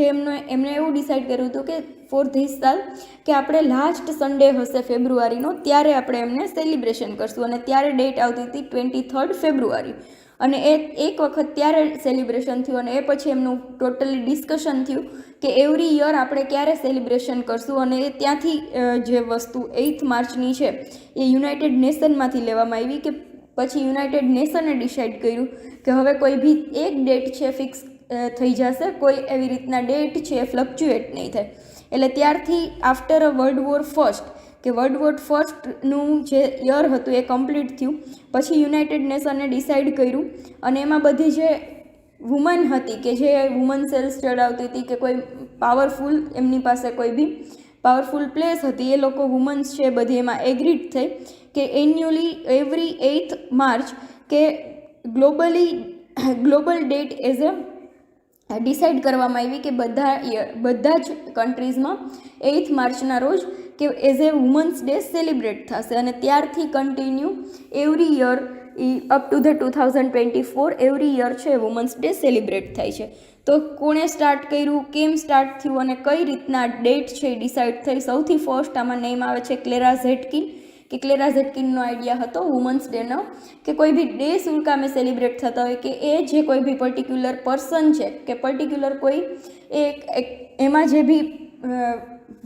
[SPEAKER 1] એમણે એવું ડિસાઇડ કર્યું હતું કે ફોર ધીસ સાલ કે આપણે લાસ્ટ સન્ડે હશે ફેબ્રુઆરીનો, ત્યારે આપણે એમને સેલિબ્રેશન કરશું. અને ત્યારે ડેટ આવતી હતી 23rd ફેબ્રુઆરી. અને એક વખત ત્યારે સેલિબ્રેશન થયું અને એ પછી એમનું ટોટલી ડિસ્કશન થયું કે એવરી યર આપણે ક્યારે સેલિબ્રેશન કરશું. અને એ ત્યાંથી જે વસ્તુ 8th માર્ચની છે એ યુનાઇટેડ નેશનમાંથી લેવામાં આવી, કે પછી યુનાઇટેડ નેશને ડિસાઇડ કર્યું કે હવે કોઈ બી એક ડેટ છે ફિક્સ થઈ જશે, કોઈ એવી રીતના ડેટ છે એ ફ્લક્ચ્યુએટ નહીં થાય. એટલે ત્યારથી after a world war first કે વર્લ્ડ વોર ફર્સ્ટનું જે યર હતું એ કમ્પ્લીટ થયું. પછી યુનાઇટેડ નેશને ડિસાઇડ કર્યું અને એમાં બધી જે વુમન હતી કે જે વુમન સેલ્સ ચડાવતી હતી કે કોઈ પાવરફુલ એમની પાસે કોઈ બી પાવરફુલ પ્લેસ હતી, એ લોકો વુમન્સ છે બધી એમાં એગ્રીડ થઈ કે એન્યુઅલી એવરી 8th માર્ચ કે global date as a decide કરવામાં આવી કે બધા જ કન્ટ્રીઝમાં 8th માર્ચના રોજ કે as a women's day celebrate થશે. અને ત્યારથી continue every year up to the 2024 every year છે વુમન્સ ડે સેલિબ્રેટ થાય છે. તો કોણે સ્ટાર્ટ કર્યું, કેમ સ્ટાર્ટ થયું અને કઈ રીતના ડેટ છે એ ડિસાઇડ થઈ. સૌથી ફર્સ્ટ આમાં નેમ આવે છે ક્લેરા ઝેટકિન, કે ક્લેરા ઝેટકિનનો આઈડિયા હતો વુમન્સ ડેનો કે કોઈ બી ડે શું કામે સેલિબ્રેટ થતા હોય કે એ જે કોઈ બી પર્ટિક્યુલર પર્સન છે કે પર્ટિક્યુલર કોઈ એમાં જે બી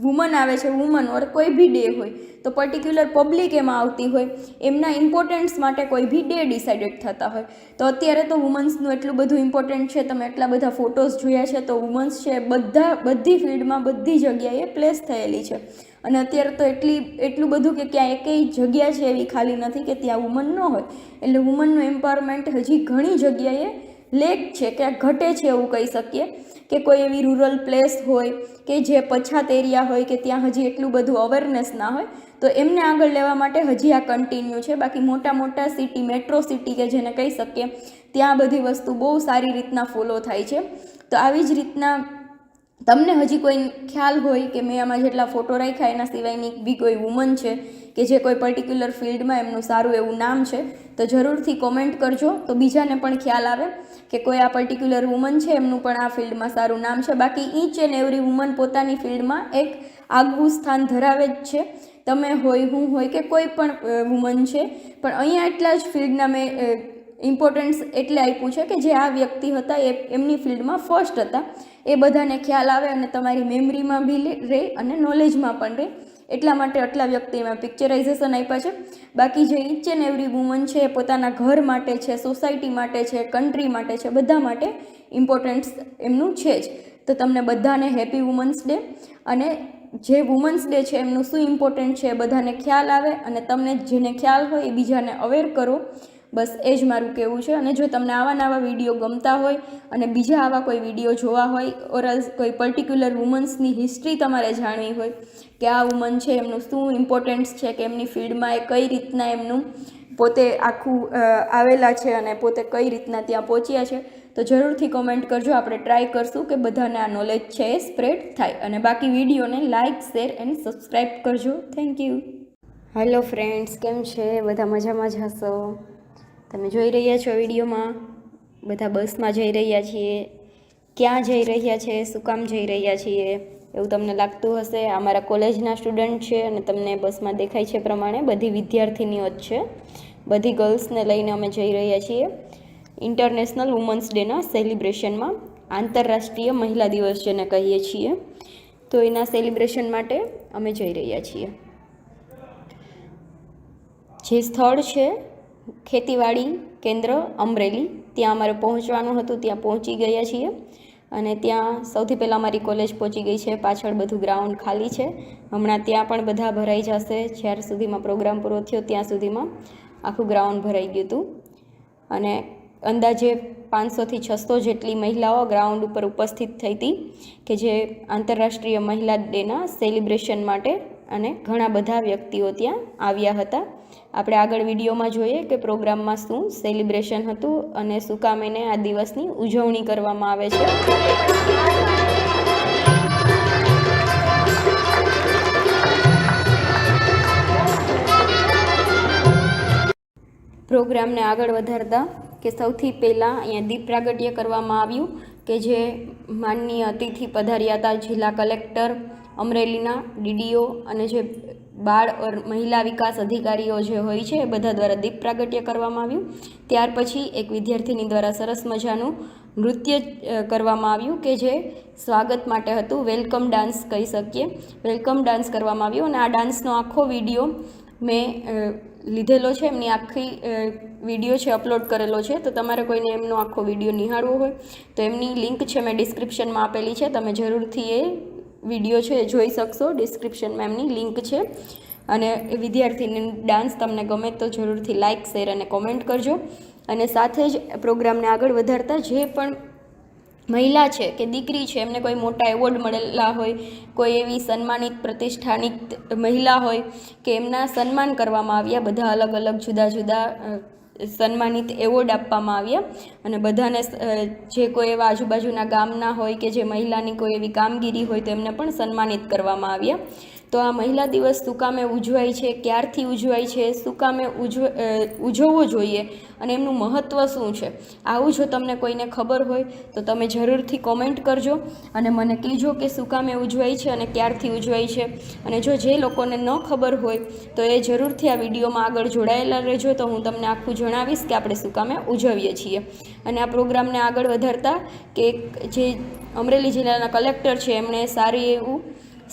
[SPEAKER 1] વુમન આવે છે, વુમન ઓર કોઈ બી ડે હોય તો પર્ટિક્યુલર પબ્લિક એમાં આવતી હોય, એમના ઇમ્પોર્ટન્સ માટે કોઈ બી ડે ડિસાઇડેડ થતા હોય. તો અત્યારે તો વુમન્સનું એટલું બધું ઇમ્પોર્ટન્ટ છે, તમે એટલા બધા ફોટોઝ જોયા છે, તો વુમન્સ છે બધી ફિલ્ડમાં બધી જગ્યાએ પ્લેસ થયેલી છે. અને અત્યારે તો એટલું બધું કે ક્યાં એકેય જગ્યા છે એવી ખાલી નથી કે ત્યાં વુમન ન હોય. એટલે વુમનનું એમ્પાવરમેન્ટ હજી ઘણી જગ્યાએ લેક છે કે ઘટે છે એવું કહી શકીએ. કે કોઈ એવી રૂરલ પ્લેસ હોય કે જે પછાત એરિયા હોય કે ત્યાં હજી એટલું બધું અવેરનેસ ના હોય, તો એમને આગળ લેવા માટે હજી આ કન્ટિન્યુ છે. બાકી મોટા સિટી, મેટ્રો સિટી કે જેને કહી શકીએ, ત્યાં બધી વસ્તુ બહુ સારી રીતના ફોલો થાય છે. તો આવી જ રીતના તમને હજી કોઈ ખ્યાલ હોય કે મેં આમાં જેટલા ફોટો રાખ્યા એના સિવાયની બી કોઈ વુમન છે કે જે કોઈ પર્ટિક્યુલર ફિલ્ડમાં એમનું સારું એવું નામ છે, તો જરૂરથી કોમેન્ટ કરજો, તો બીજાને પણ ખ્યાલ આવે કે કોઈ આ પર્ટિક્યુલર વુમન છે એમનું પણ આ ફિલ્ડમાં સારું નામ છે. બાકી ઈચ એન્ડ એવરી વુમન પોતાની ફિલ્ડમાં એક આગવું સ્થાન ધરાવે જ છે. તમે હોય, હું હોય કે કોઈ પણ વુમન છે, પણ અહીંયા એટલા જ ફિલ્ડના મેં ઇમ્પોર્ટન્સ એટલે આપ્યું છે કે જે આ વ્યક્તિ હતા એ એમની ફિલ્ડમાં ફર્સ્ટ હતા, એ બધાને ખ્યાલ આવે અને તમારી મેમરીમાં બી રહે અને નોલેજમાં પણ રહે, એટલા માટે આટલા વ્યક્તિમાં પિક્ચરાઇઝેશન આપ્યા છે. બાકી જે ઈચ એન્ડ એવરી વુમન છે એ પોતાના ઘર માટે છે, સોસાયટી માટે છે, કન્ટ્રી માટે છે, બધા માટે ઇમ્પોર્ટન્સ એમનું છે જ. તો તમને બધાને હેપી વુમન્સ ડે. અને જે વુમન્સ ડે છે એમનું શું ઇમ્પોર્ટન્ટ છે એ બધાને ખ્યાલ આવે અને તમને જેને ખ્યાલ હોય એ બીજાને અવેર કરો. બસ એ જ મારું કહેવું છે. અને જો તમને આવા નવા વિડીયો ગમતા હોય અને બીજા આવા કોઈ વિડીયો જોવા હોય, ઓરલ્સ કોઈ પર્ટિક્યુલર વુમન્સની હિસ્ટ્રી તમારે જાણવી હોય કે આ વુમન છે એમનું શું ઇમ્પોર્ટન્સ છે, કે એમની ફિલ્ડમાં એ કઈ રીતના એમનું પોતે આખું આવેલા છે અને પોતે કઈ રીતના ત્યાં પહોંચ્યા છે, તો જરૂરથી કોમેન્ટ કરજો. આપણે ટ્રાય કરશું કે બધાને આ નોલેજ છે એ સ્પ્રેડ થાય. અને બાકી વિડીયોને લાઇક, શેર એન્ડ સબસ્ક્રાઈબ કરજો. Thank you. હેલો ફ્રેન્ડ્સ, કેમ છે બધા? મજામાં જ હશો. તમે જોઈ રહ્યા છો વિડીયોમાં બધા બસમાં જઈ રહ્યા છીએ. ક્યાં જઈ રહ્યા છે, શું કામ જઈ રહ્યા છીએ એવું તમને લાગતું હશે. અમારા કોલેજના સ્ટુડન્ટ છે અને તમને બસમાં દેખાય છે પ્રમાણે બધી વિદ્યાર્થીનીઓ જ છે. બધી ગર્લ્સને લઈને અમે જઈ રહ્યા છીએ ઇન્ટરનેશનલ વુમન્સ ડેના સેલિબ્રેશનમાં. આંતરરાષ્ટ્રીય મહિલા દિવસ જેને કહીએ છીએ, તો એના સેલિબ્રેશન માટે અમે જઈ રહ્યા છીએ. જે સ્થળ છે ખેતીવાડી કેન્દ્ર અમરેલી, ત્યાં અમારે પહોંચવાનું હતું, ત્યાં પહોંચી ગયા છીએ. અને ત્યાં સૌથી પહેલાં અમારી કોલેજ પહોંચી ગઈ છે. પાછળ બધું ગ્રાઉન્ડ ખાલી છે. હમણાં ત્યાં પણ બધા ભરાઈ જશે. જ્યાર સુધીમાં પ્રોગ્રામ પૂરો થયો ત્યાં સુધીમાં આખું ગ્રાઉન્ડ ભરાઈ ગયું હતું. અને અંદાજે 500થી 600 જેટલી મહિલાઓ ગ્રાઉન્ડ ઉપર ઉપસ્થિત થઈ હતી કે જે આંતરરાષ્ટ્રીય મહિલા ડેના સેલિબ્રેશન માટે. અને ઘણા બધા વ્યક્તિઓ ત્યાં આવ્યા હતા. આપણે આગળ વિડીયોમાં જોઈએ કે પ્રોગ્રામમાં શું સેલિબ્રેશન હતું અને શું કામ એને આ દિવસની ઉજવણી કરવામાં આવે છે. પ્રોગ્રામને આગળ વધારતા કે સૌથી પહેલાં અહીંયા દીપ પ્રાગટ્ય કરવામાં આવ્યું કે જે માનનીય અતિથિ પધાર્યા હતા જિલ્લા કલેક્ટર અમરેલીના, ડીડીઓ અને જે બાળ મહિલા વિકાસ અધિકારીઓ જે હોય છે એ બધા દ્વારા દીપ પ્રાગટ્ય કરવામાં આવ્યું. ત્યાર પછી એક વિદ્યાર્થીની દ્વારા સરસ મજાનું નૃત્ય કરવામાં આવ્યું કે જે સ્વાગત માટે હતું. વેલકમ ડાન્સ કહી શકીએ. વેલકમ ડાન્સ કરવામાં આવ્યું અને આ ડાન્સનો આખો વિડીયો મેં લીધેલો છે. એમની આખી વિડીયો છે અપલોડ કરેલો છે. તો તમારે કોઈને એમનો આખો વિડીયો નિહાળવો હોય તો એમની લિંક છે મેં ડિસ્ક્રિપ્શનમાં આપેલી છે. તમે જરૂરથી એ વિડીયો છે જોઈ શકશો. ડિસ્ક્રિપ્શનમાં એમની લિંક છે. અને એ વિદ્યાર્થીની ડાન્સ તમને ગમે તો જરૂરથી લાઇક, શેર અને કોમેન્ટ કરજો. અને સાથે જ પ્રોગ્રામને આગળ વધારતા જે પણ મહિલા છે કે દીકરી છે એમને કોઈ મોટા એવોર્ડ મળેલા હોય, કોઈ એવી સન્માનિત પ્રતિષ્ઠાનિત મહિલા હોય કે એમના સન્માન કરવામાં આવ્યા, બધા અલગ અલગ જુદા જુદા સન્માનિત એવોર્ડ આપવામાં આવ્યા. અને બધાને જે કોઈ એવા આજુબાજુના ગામના હોય કે જે મહિલાની કોઈ એવી કામગીરી હોય તો એમને પણ સન્માનિત કરવામાં આવ્યા. તો આ મહિલા દિવસ શું કામે ઉજવાય છે, ક્યારથી ઉજવાય છે, શું કામે ઉજવવો જોઈએ અને એમનું મહત્ત્વ શું છે, આવું જો તમને કોઈને ખબર હોય તો તમે જરૂરથી કોમેન્ટ કરજો અને મને કહેજો કે શું કામે ઉજવાય છે અને ક્યારથી ઉજવાય છે. અને જો જે લોકોને ન ખબર હોય તો એ જરૂરથી આ વિડીયોમાં આગળ જોડાયેલા રહેજો, તો હું તમને આખું જણાવીશ કે આપણે શું કામે ઉજવીએ છીએ. અને આ પ્રોગ્રામને આગળ વધારતા કે જે અમરેલી જિલ્લાના કલેક્ટર છે એમણે સારી એવું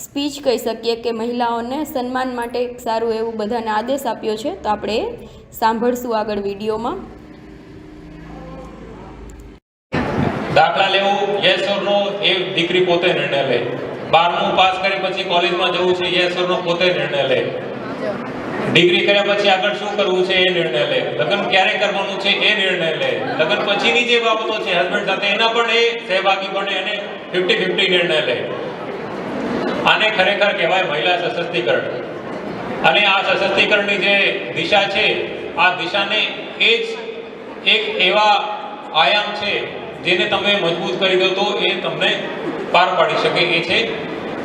[SPEAKER 1] સ્પીચ કહી શકીએ કે મહિલાઓને સન્માન માટે એક સારું એવું બધાને આદેશ આપ્યો છે. તો આપણે સાંભળશું આગળ વિડીયોમાં.
[SPEAKER 2] દાખલા લેવું યસ ઓર નો એ દીકરી પોતે નિર્ણય લે. 12મું પાસ કરી પછી કોલેજમાં જવું છે યસ ઓર નો પોતે નિર્ણય લે. ડિગ્રી કર્યા પછી આગળ શું કરવું છે એ નિર્ણય લે. લગ્ન ક્યારે કરવાનું છે એ નિર્ણય લે. લગ્ન પછીની જે બાબતો છે હસબન્ડ સાથે એના પણ એ સહભાગી બને અને 50-50 નિર્ણય લે. આને ખરેખર કહેવાય મહિલા સશક્તિકરણ. અને આ સશક્તિકરણની જે દિશા છે આ દિશાને એ જ એક એવા આયામ છે જેને તમે મજબૂત કરી દો તો એ તમને પાર પાડી શકે. એ છે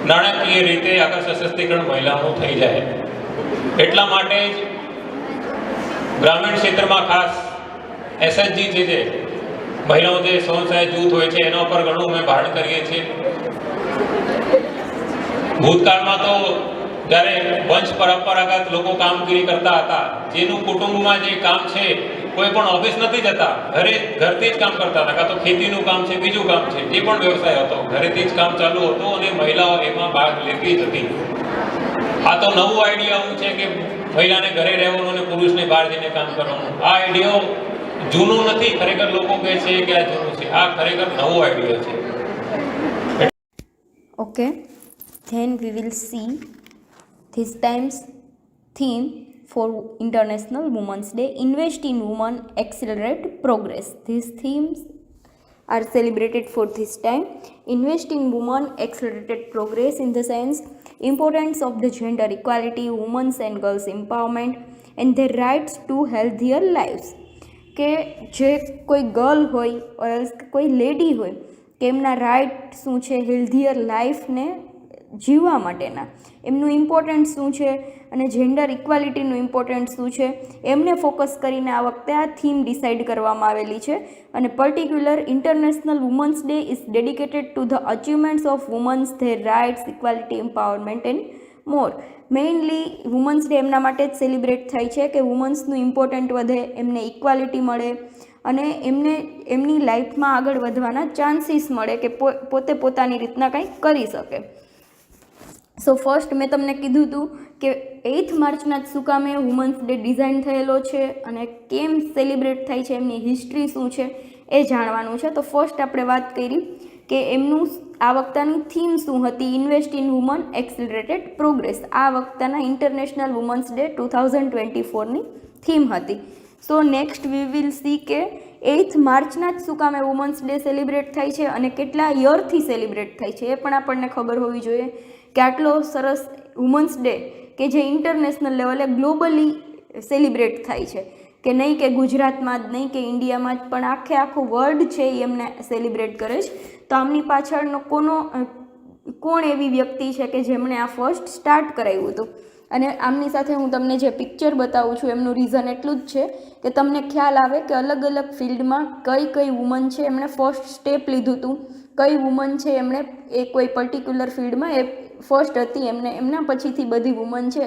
[SPEAKER 2] નાણાકીય રીતે આગળ સશક્તિકરણ મહિલાઓનું થઈ જાય. એટલા માટે જ ગ્રામીણ ક્ષેત્રમાં ખાસ એસએચજી જે છે મહિલાઓ જે સ્વસહાય જૂથ હોય છે એના ઉપર ઘણું અમે ભારણ કરીએ છીએ. ભૂતકાળમાં તો ત્યારે વંશ પરંપરાગત લોકો કામગીરી કરતા હતા, જેનું કુટુંબમાં જે કામ છે, કોઈ પણ ઓફિસ નથી જતા, ઘરથી જ કામ કરતા હતા, કાં તો ખેતીનું કામ છે, બીજું કામ છે, જે પણ વ્યવસાય હતો ઘરેથી જ કામ ચાલુ હતું અને મહિલાઓ એમાં ભાગ લેતી જ હતી. આ તો નવું આઈડિયા આવું છે કે મહિલાને ઘરે રહેવાનું અને પુરુષને બહાર જઈને કામ કરવાનું. આ આઈડિયો જૂનું નથી, ખરેખર લોકો કહે છે કે આ જૂનું છે, આ ખરેખર નવો આઈડિયા છે.
[SPEAKER 1] Okay, then we will see this time's theme for International Women's Day. Invest in women, accelerate progress. These themes are celebrated for this time. Invest in women, accelerated progress in the sense importance of the gender equality, women's and girls empowerment and their rights to healthier lives. કે જે કોઈ girl હોય or કોઈ lady હોય કે એમના right શું છે, હેલ્ધીયર લાઈફને જીવવા માટેના એમનું ઇમ્પોર્ટન્સ શું છે અને જેન્ડર ઇક્વાલિટીનું ઇમ્પોર્ટન્સ શું છે, એમને ફોકસ કરીને આ વખતે આ થીમ ડિસાઇડ કરવામાં આવેલી છે. અને particular international women's day is dedicated to the achievements of women's, their rights, equality, empowerment and more. Mainly women's day એમના માટે જ સેલિબ્રેટ થાય છે કે વુમન્સનું ઇમ્પોર્ટન્ટ વધે, એમને ઇક્વાલિટી મળે અને એમને એમની લાઈફમાં આગળ વધવાના ચાન્સીસ મળે કે પોતે પોતાની રીતના કંઈક કરી શકે. સો ફર્સ્ટ મેં તમને કીધું હતું કે 8th માર્ચના જ શું કામે વુમન્સ ડે ડિઝાઇન થયેલો છે અને કેમ સેલિબ્રેટ થાય છે, એમની હિસ્ટ્રી શું છે એ જાણવાનું છે. તો ફર્સ્ટ આપણે વાત કરી કે એમનું આ વખતની થીમ શું હતી, ઇન્વેસ્ટ ઇન વુમન, એક્સિલરેટેડ પ્રોગ્રેસ. આ વખતના ઇન્ટરનેશનલ વુમન્સ ડે 2024ની થીમ હતી. So next we will see કે 8th માર્ચના જ શું કામે વુમન્સ ડે સેલિબ્રેટ થાય છે અને કેટલા યરથી સેલિબ્રેટ થાય છે એ પણ આપણને ખબર હોવી જોઈએ કે આટલો સરસ વુમન્સ ડે કે જે ઇન્ટરનેશનલ લેવલે ગ્લોબલી સેલિબ્રેટ થાય છે કે નહીં કે ગુજરાતમાં જ નહીં કે ઇન્ડિયામાં જ પણ આખું વર્લ્ડ છે એ એમને સેલિબ્રેટ કરે છે. તો આમની પાછળનો કોણ એવી વ્યક્તિ છે કે જેમણે આ ફર્સ્ટ સ્ટાર્ટ કરાવ્યું હતું. અને આમની સાથે હું તમને જે પિક્ચર બતાવું છું એમનું રીઝન એટલું જ છે કે તમને ખ્યાલ આવે કે અલગ અલગ ફિલ્ડમાં કઈ વુમન છે એમણે ફર્સ્ટ સ્ટેપ લીધું હતું, કઈ વુમન છે એમણે એ કોઈ પર્ટિક્યુલર ફિલ્ડમાં એ ફર્સ્ટ હતી, એમના પછીથી બધી વુમન છે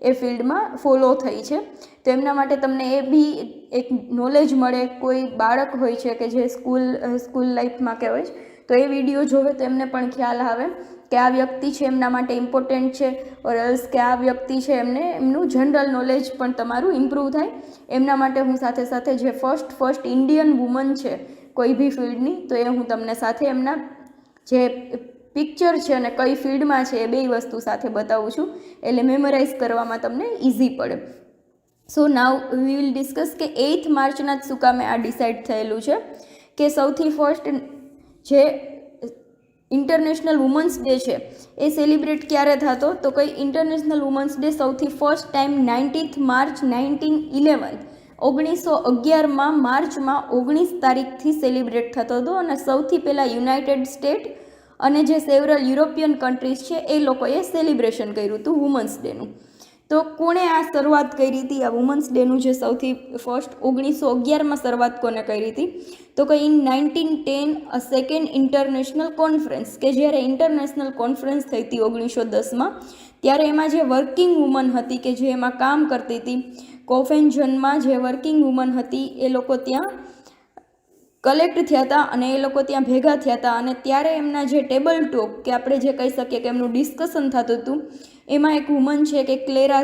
[SPEAKER 1] એ ફિલ્ડમાં ફોલો થઈ છે. તો એમના માટે તમને એ બી એક નોલેજ મળે. કોઈ બાળક હોય છે કે જે સ્કૂલ લાઈફમાં કે હોય તો એ વિડીયો જોવે તો એમને પણ ખ્યાલ આવે કે આ વ્યક્તિ છે એમના માટે ઇમ્પોર્ટન્ટ છે, ઓર એલ્સ કે આ વ્યક્તિ છે એમનું જનરલ નોલેજ પણ તમારું ઇમ્પ્રૂવ થાય. એમના માટે હું સાથે સાથે જે ફર્સ્ટ ઇન્ડિયન વુમન છે કોઈ બી ફિલ્ડની, તો એ હું તમને સાથે એમના જે પિક્ચર છે અને કઈ ફિલ્ડમાં છે એ બે વસ્તુ સાથે બતાવું છું, એટલે મેમોરાઇઝ કરવામાં તમને ઇઝી પડે. સો નાવ વી વિલ ડિસ્કસ કે 8th માર્ચના જ શું કામે આ ડિસાઇડ થયેલું છે કે સૌથી ફર્સ્ટ જે ઇન્ટરનેશનલ વુમન્સ ડે છે એ સેલિબ્રેટ ક્યારે થતો, તો કઈ ઇન્ટરનેશનલ વુમન્સ ડે સૌથી ફર્સ્ટ ટાઈમ 19th માર્ચ 1911માં માર્ચમાં 19 તારીખથી સેલિબ્રેટ થતો હતો. અને સૌથી પહેલાં યુનાઇટેડ સ્ટેટ અને જે સેવરલ યુરોપિયન કન્ટ્રીઝ છે એ લોકોએ સેલિબ્રેશન કર્યું હતું વુમન્સ ડેનું. તો કોણે આ શરૂઆત કરી હતી આ વુમન્સ ડેનું જે સૌથી ફર્સ્ટ 1911માં શરૂઆત કોને કરી હતી, તો કે ઇન 1910 સેકન્ડ ઇન્ટરનેશનલ કોન્ફરન્સ, કે જ્યારે ઇન્ટરનેશનલ કોન્ફરન્સ થઈ હતી 1910માં, ત્યારે એમાં જે વર્કિંગ વુમન હતી કે જે એમાં કામ કરતી હતી કોફેન્જનમાં, જે વર્કિંગ વુમન હતી એ લોકો ત્યાં કલેક્ટ થયા હતા અને એ લોકો ત્યાં ભેગા થયા હતા. અને ત્યારે એમના જે ટેબલ ટોક કે આપણે જે કહી શકીએ કે એમનું ડિસ્કશન થતું હતું, એમાં એક વુમન છે કે ક્લેરા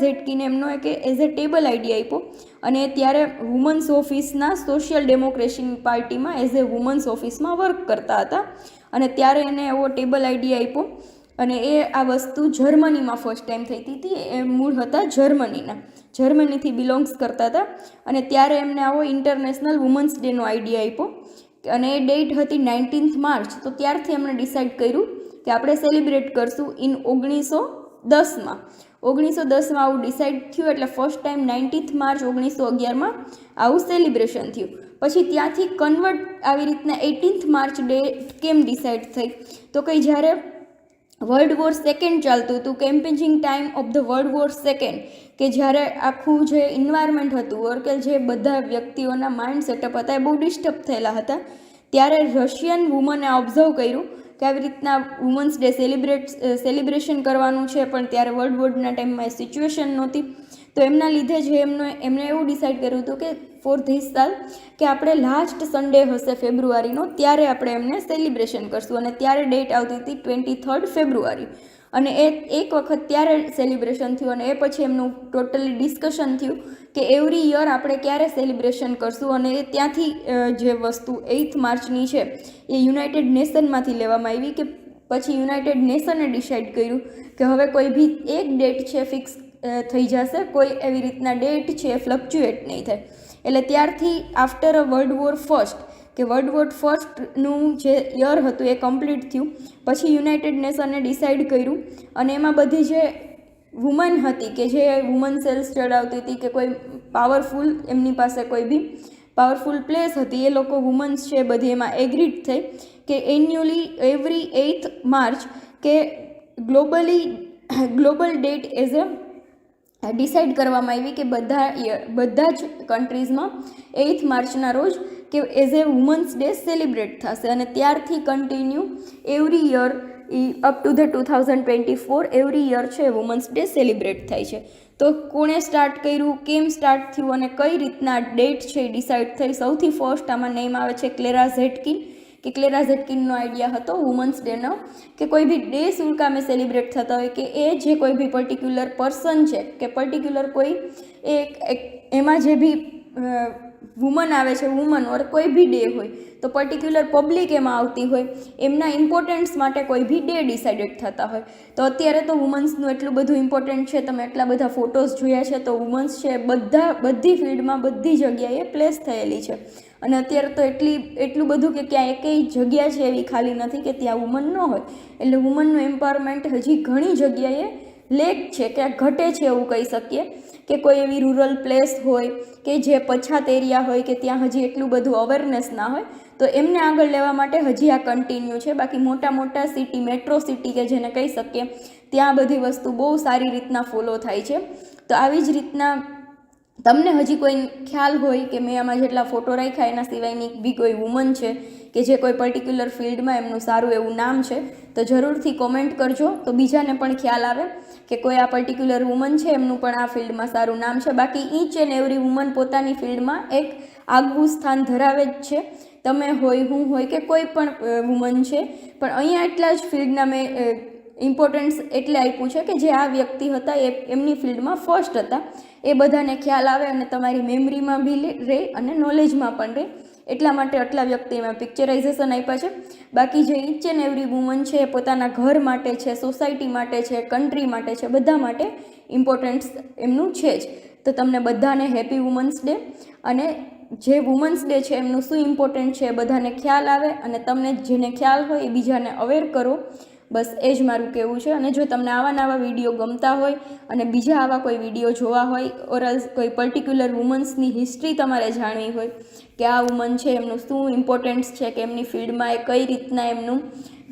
[SPEAKER 1] ઝેટકિન એમનો એક એઝ એ ટેબલ આઈડિયા આપ્યો. અને ત્યારે વુમન્સ ઓફિસના સોશિયલ ડેમોક્રેસી પાર્ટીમાં એઝ એ વુમન્સ ઓફિસમાં વર્ક કરતા હતા. અને ત્યારે એને એવો ટેબલ આઈડિયા આપ્યો અને એ આ વસ્તુ જર્મનીમાં ફર્સ્ટ ટાઈમ થઈ હતી. એ મૂળ હતા જર્મનીથી બિલોંગ્સ કરતા હતા. અને ત્યારે એમને આવો ઇન્ટરનેશનલ વુમન્સ ડેનો આઈડિયા આપ્યો અને એ ડેટ હતી 19th માર્ચ. તો ત્યારથી એમણે ડિસાઇડ કર્યું કે આપણે સેલિબ્રેટ કરશું ઇન 1910માં. 1910માં આવું ડિસાઇડ થયું એટલે ફર્સ્ટ ટાઈમ 19th માર્ચ 1911માં આવું સેલિબ્રેશન થયું. પછી ત્યાંથી કન્વર્ટ આવી રીતના 18th માર્ચ ડે કેમ ડિસાઇડ થઈ, તો કંઈ જ્યારે વર્લ્ડ વોર સેકન્ડ ચાલતું હતું, campaigning time of the world war second, કે જ્યારે આખું જે એન્વાયરમેન્ટ હતું ઓર કે જે બધા વ્યક્તિઓના માઇન્ડ સેટઅપ હતા એ બહુ ડિસ્ટર્બ થયેલા હતા, ત્યારે રશિયન વુમને ઓબ્ઝર્વ કર્યું કે આવી રીતના વુમન્સ ડે સેલિબ્રેશન કરવાનું છે, પણ ત્યારે વર્લ્ડ વોરના ટાઈમમાં એ સિચ્યુએશન નહોતી. તો એમના લીધે જ એમણે એવું ડિસાઇડ કર્યું હતું કે ફોર ધીસ સાલ કે આપણે લાસ્ટ સન્ડે હશે ફેબ્રુઆરીનો, ત્યારે આપણે એમને સેલિબ્રેશન કરશું. અને ત્યારે ડેટ આવતી હતી 23 ફેબ્રુઆરી. અને એક વખત ત્યારે સેલિબ્રેશન થયું અને એ પછી એમનું ટોટલી ડિસ્કશન થયું કે એવરી યર આપણે ક્યારે સેલિબ્રેશન કરશું. અને ત્યાંથી જે વસ્તુ 8 માર્ચની છે એ યુનાઇટેડ નેશનમાંથી લેવામાં આવી, કે પછી યુનાઇટેડ નેશને ડિસાઇડ કર્યું કે હવે કોઈ બી એક ડેટ છે ફિક્સ થઈ જશે, કોઈ એવી રીતના ડેટ છે એ ફ્લક્ચ્યુએટ નહીં થાય. એટલે ત્યારથી આફ્ટર વર્લ્ડ વોર ફર્સ્ટ કે વર્લ્ડ વોર ફર્સ્ટનું જે યર હતું એ કમ્પ્લીટ થયું. પછી યુનાઇટેડ નેશને ડિસાઇડ કર્યું અને એમાં બધી જે વુમન હતી કે જે વુમન સેલ્સ ચડાવતી હતી કે કોઈ પાવરફુલ એમની પાસે કોઈ બી પાવરફુલ પ્લેસ હતી, એ લોકો વુમન્સ છે બધી એમાં એગ્રીડ થઈ કે એન્યુઅલી એવરી 8th માર્ચ કે global date as a decide કરવામાં આવી કે બધા જ કન્ટ્રીઝમાં 8th માર્ચના રોજ કે as a women's day celebrate થશે. અને ત્યારથી continue every year up to the 2024 every year છે વુમન્સ ડે સેલિબ્રેટ થાય છે. તો કોણે સ્ટાર્ટ કર્યું, કેમ સ્ટાર્ટ થયું અને કઈ રીતના ડેટ છે એ ડિસાઇડ થઈ? સૌથી ફર્સ્ટ આમાં નેમ આવે છે ક્લેરા ઝેટકિન, કે ક્લેરા ઝેટકિનનો આઈડિયા હતો વુમન્સ ડેનો કે કોઈ બી ડે શું કામે સેલિબ્રેટ થતા હોય કે એ જે કોઈ બી પર્ટિક્યુલર પર્સન છે કે પર્ટિક્યુલર કોઈ એમાં જે બી વુમન આવે છે, વુમન ઓર કોઈ બી ડે હોય તો પર્ટિક્યુલર પબ્લિક એમાં આવતી હોય, એમના ઇમ્પોર્ટન્સ માટે કોઈ બી ડે ડિસાઇડેડ થતા હોય. તો અત્યારે તો વુમન્સનું એટલું બધું ઇમ્પોર્ટન્ટ છે, તમે એટલા બધા ફોટોઝ જોયા છે, તો વુમન્સ છે બધી ફિલ્ડમાં બધી જગ્યાએ પ્લેસ થયેલી છે. અને અત્યારે તો એટલું બધું કે ક્યાં એકેય જગ્યા છે એવી ખાલી નથી કે ત્યાં વુમન ન હોય. એટલે વુમનનું એમ્પાવરમેન્ટ હજી ઘણી જગ્યાએ લેક છે કે ઘટે છે એવું કહી શકીએ. કે કોઈ એવી રૂરલ પ્લેસ હોય કે જે પછાત એરિયા હોય કે ત્યાં હજી એટલું બધું અવેરનેસ ના હોય, તો એમને આગળ લેવા માટે હજી આ કન્ટિન્યુ છે. બાકી મોટા સિટી, મેટ્રો સિટી કે જેને કહી શકીએ, ત્યાં બધી વસ્તુ બહુ સારી રીતના ફોલો થાય છે. તો આવી જ રીતના તમને હજી કોઈ ખ્યાલ હોય કે મેં આમાં જેટલા ફોટો રાખ્યા એના સિવાયની બી કોઈ વુમન છે કે જે કોઈ પર્ટિક્યુલર ફિલ્ડમાં એમનું સારું એવું નામ છે, તો જરૂરથી કોમેન્ટ કરજો, તો બીજાને પણ ખ્યાલ આવે કે કોઈ આ પર્ટિક્યુલર વુમન છે એમનું પણ આ ફિલ્ડમાં સારું નામ છે. બાકી ઈચ એન્ડ એવરી વુમન પોતાની ફિલ્ડમાં એક આગવું સ્થાન ધરાવે જ છે. તમે હોય, હું હોય કે કોઈ પણ વુમન છે, પણ અહીંયા એટલા જ ફિલ્ડના મેં ઇમ્પોર્ટન્સ એટલે આપ્યું છે કે જે આ વ્યક્તિ હતા એ એમની ફિલ્ડમાં ફર્સ્ટ હતા, એ બધાને ખ્યાલ આવે અને તમારી મેમરીમાં બી રહે અને નોલેજમાં પણ રહે. એટલા માટે આટલા વ્યક્તિમાં પિક્ચરાઇઝેશન આપ્યા છે. બાકી જે ઈચ એન્ડ એવરી વુમન છે એ પોતાના ઘર માટે છે, સોસાયટી માટે છે, કન્ટ્રી માટે છે, બધા માટે ઇમ્પોર્ટન્સ એમનું છે જ. તો તમને બધાને હેપી વુમન્સ ડે. અને જે વુમન્સ ડે છે એમનું શું ઇમ્પોર્ટન્ટ છે એ બધાને ખ્યાલ આવે અને તમને જેને ખ્યાલ હોય એ બીજાને અવેર કરો. બસ એ જ મારું કહેવું છે. અને જો તમને આવા વિડીયો ગમતા હોય અને બીજા આવા કોઈ વિડીયો જોવા હોય ઓર કોઈ પર્ટિક્યુલર વુમન્સની હિસ્ટ્રી તમારે જાણવી હોય કે આ વુમન છે એમનું શું ઇમ્પોર્ટન્સ છે કે એમની ફિલ્ડમાં એ કઈ રીતના એમનું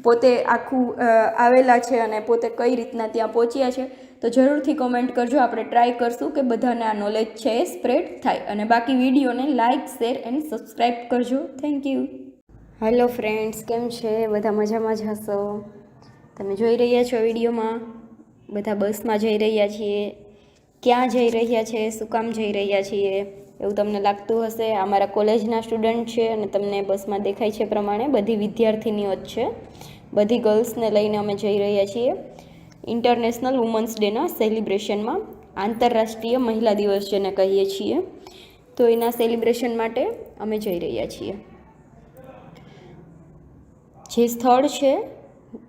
[SPEAKER 1] પોતે આખું આવેલા છે અને પોતે કઈ રીતના ત્યાં પહોંચ્યા છે, તો જરૂરથી કોમેન્ટ કરજો. આપણે ટ્રાય કરશું કે બધાને આ નોલેજ છે એ સ્પ્રેડ થાય. અને બાકી વિડીયોને લાઇક, શેર એન્ડ સબસ્ક્રાઈબ કરજો. Thank you. હેલો ફ્રેન્ડ્સ, કેમ છે? બધા મજામાં જ હશો. તમે જોઈ રહ્યા છો વિડીયોમાં બધા બસમાં જઈ રહ્યા છીએ. ક્યાં જઈ રહ્યા છે, શું કામ જઈ રહ્યા છીએ એવું તમને લાગતું હશે. અમારા કોલેજના સ્ટુડન્ટ છે અને તમને બસમાં દેખાય છે પ્રમાણે બધી વિદ્યાર્થીનીઓ જ છે. બધી ગર્લ્સને લઈને અમે જઈ રહ્યા છીએ ઇન્ટરનેશનલ વુમન્સ ડેના સેલિબ્રેશનમાં. આંતરરાષ્ટ્રીય મહિલા દિવસ જેને કહીએ છીએ, તો એના સેલિબ્રેશન માટે અમે જઈ રહ્યા છીએ. જે સ્થળ છે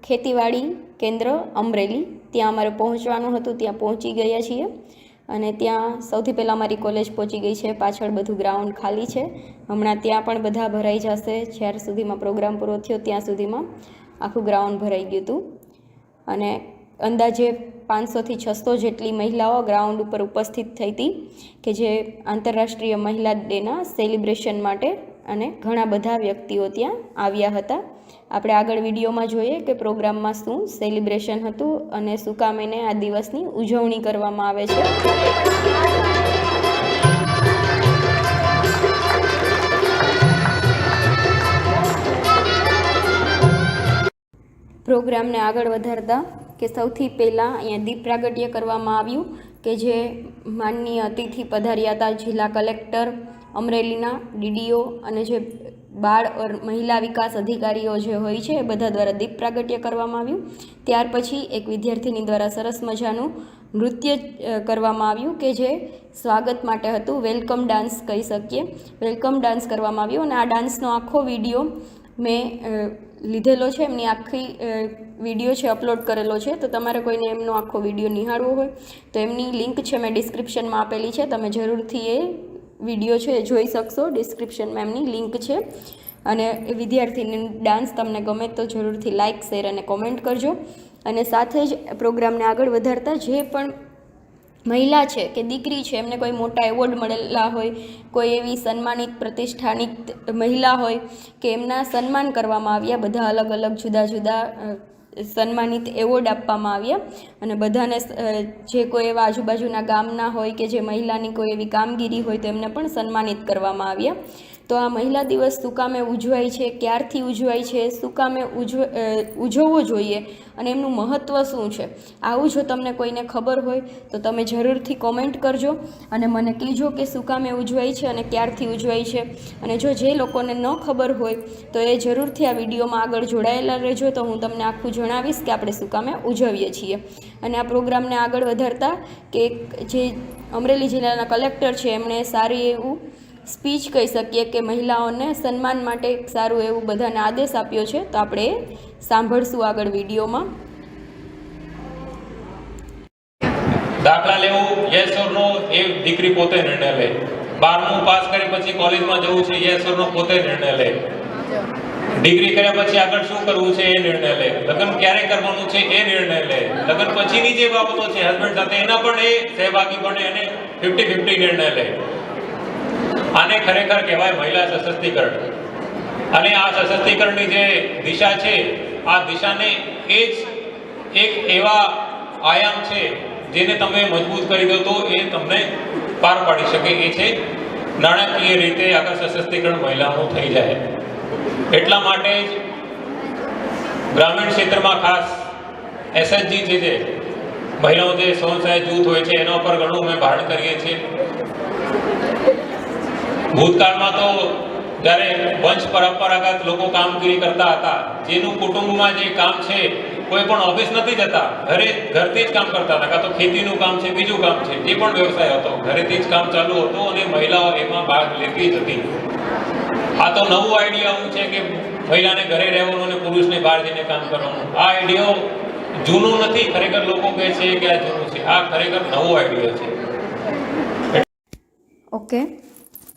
[SPEAKER 1] ખેતીવાડી કેન્દ્ર અમરેલી, ત્યાં અમારે પહોંચવાનું હતું, ત્યાં પહોંચી ગયા છીએ. અને ત્યાં સૌથી પહેલાં અમારી કોલેજ પહોંચી ગઈ છે. પાછળ બધું ગ્રાઉન્ડ ખાલી છે. હમણાં ત્યાં પણ બધા ભરાઈ જશે. જ્યાર સુધીમાં પ્રોગ્રામ પૂરો થયો ત્યાં સુધીમાં આખું ગ્રાઉન્ડ ભરાઈ ગયું હતું. અને અંદાજે 500થી 600 જેટલી મહિલાઓ ગ્રાઉન્ડ ઉપર ઉપસ્થિત થઈ હતી કે જે આંતરરાષ્ટ્રીય મહિલા ડેના સેલિબ્રેશન માટે. અને ઘણા બધા વ્યક્તિઓ ત્યાં આવ્યા હતા. આપણે આગળ વિડીયોમાં જોઈએ કે પ્રોગ્રામમાં શું સેલિબ્રેશન હતું અને શું કામ એને આ દિવસની ઉજવણી કરવામાં આવે છે. પ્રોગ્રામને આગળ વધારતા કે સૌથી પહેલાં અહીંયા દીપ પ્રાગટ્ય કરવામાં આવ્યું કે જે માનનીય અતિથિ પધાર્યા હતા જિલ્લા કલેક્ટર અમરેલીના ડીડીઓ અને જે બાળ ઓર મહિલા વિકાસ અધિકારીઓ જે હોય છે એ બધા દ્વારા દીપ પ્રાગટ્ય કરવામાં આવ્યું. ત્યાર પછી એક વિદ્યાર્થીની દ્વારા સરસ મજાનું નૃત્ય કરવામાં આવ્યું કે જે સ્વાગત માટે હતું, વેલકમ ડાન્સ કહી શકીએ. વેલકમ ડાન્સ કરવામાં આવ્યું અને આ ડાન્સનો આખો વિડીયો મેં લીધેલો છે, એમની આખી વિડીયો છે અપલોડ કરેલો છે. તો તમારે કોઈને એમનો આખો વિડીયો નિહાળવો હોય તો એમની લિંક છે મેં ડિસ્ક્રિપ્શનમાં આપેલી છે, તમે જરૂરથી એ વિડીયો છે એ જોઈ શકશો. ડિસ્ક્રિપ્શનમાં એમની લિંક છે. અને એ વિદ્યાર્થીની ડાન્સ તમને ગમે તો જરૂરથી લાઇક, શેર અને કોમેન્ટ કરજો. અને સાથે જ પ્રોગ્રામને આગળ વધારતા જે પણ મહિલા છે કે દીકરી છે એમને કોઈ મોટા એવોર્ડ મળેલા હોય, કોઈ એવી સન્માનિત પ્રતિષ્ઠાનિત મહિલા હોય કે એમના સન્માન કરવામાં આવ્યા, બધા અલગ અલગ જુદા જુદા સન્માનિત એવોર્ડ આપવામાં આવ્યા અને બધાને જે કોઈ એવા આજુબાજુના ગામના હોય કે જે મહિલાની કોઈ એવી કામગીરી હોય તો એમને પણ સન્માનિત કરવામાં આવ્યા. તો આ મહિલા દિવસ શું કામે ઉજવાય છે, ક્યારથી ઉજવાય છે, શું કામે ઉજવવો જોઈએ અને એમનું મહત્ત્વ શું છે, આવું જો તમને કોઈને ખબર હોય તો તમે જરૂરથી કોમેન્ટ કરજો અને મને કહેજો કે શું કામે ઉજવાય છે અને ક્યારથી ઉજવાય છે. અને જો જે લોકોને ન ખબર હોય તો એ જરૂરથી આ વિડીયોમાં આગળ જોડાયેલા રહેજો, તો હું તમને આખું જણાવીશ કે આપણે શું કામે ઉજવીએ છીએ. અને આ પ્રોગ્રામને આગળ વધારતા કે જે અમરેલી જિલ્લાના કલેક્ટર છે એમણે સારી એવું સ્પીચ કહી શકીએ કે મહિલાઓને સન્માન માટે એક સારું એવું બધાને આદેશ આપ્યો છે. તો આપણે સાંભળશું આગળ વિડીયોમાં.
[SPEAKER 2] દાખલા લેવું યસ ઓર નો એ દીકરી પોતે નિર્ણય લે. 12મું પાસ કરી પછી કોલેજમાં જવું છે યસ ઓર નો પોતે નિર્ણય લે. ડિગ્રી કર્યા પછી આગળ શું કરવું છે એ નિર્ણય લે. લગ્ન ક્યારે કરવાનું છે એ નિર્ણય લે. લગ્ન પછીની જે બાબતો છે હસબન્ડ સાથે એના પણ એ સહભાગી બને અને 50-50 નિર્ણય લે. આને ખરેખર કહેવાય મહિલા સશક્તિકરણ. અને આ સશક્તિકરણની જે દિશા છે આ દિશાને એ જ એક એવા આયામ છે જેને તમે મજબૂત કરી દો તો એ તમને પાર પાડી શકે એ છે નાણાકીય રીતે આગળ સશક્તિકરણ મહિલાઓનું થઈ જાય. એટલા માટે જ ગ્રામીણ ક્ષેત્રમાં ખાસ એસએચજી જે છે મહિલાઓ જે સ્વસહાય જૂથ હોય છે એના ઉપર ઘણું અમે ભારણ કરીએ છીએ. ભૂતકાળમાં તો જ્યારે વંશ પરંપરાગત લોકો કામગીરી કરતા હતા, જેનું કુટુંબમાં જે કામ છે કોઈ પણ ઓફિસ નથી જતા, ઘરથી જ કામ કરતા હતા, કાં તો ખેતીનું કામ છે, બીજું કામ છે, જે પણ વ્યવસાય હતો ઘરેથી જ કામ ચાલુ હતું અને મહિલાઓ એમાં ભાગ લેતી જ હતી. આ તો નવું આઈડિયા આવું છે કે મહિલાને ઘરે રહેવાનું અને પુરુષને બહાર જઈને કામ કરવાનું. આ આઈડિયો જૂનું નથી, ખરેખર લોકો કહે છે કે આ જૂનું છે, આ ખરેખર નવો આઈડિયો છે.
[SPEAKER 1] Okay,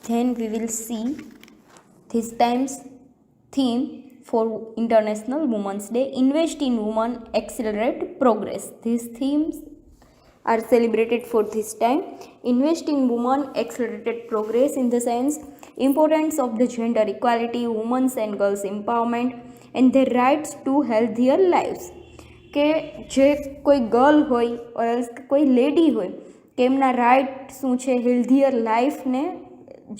[SPEAKER 1] then we will see this time's theme for International Women's Day, Invest in Women, Accelerate Progress. These themes are celebrated for this time. Invest in Women, Accelerated Progress in the sense importance of the gender equality, women's and girls empowerment and their rights to healthier lives. કે જે કોઈ girl હોય કોઈ lady હોય કે એમના right શું છે હેલ્ધીયર લાઈફને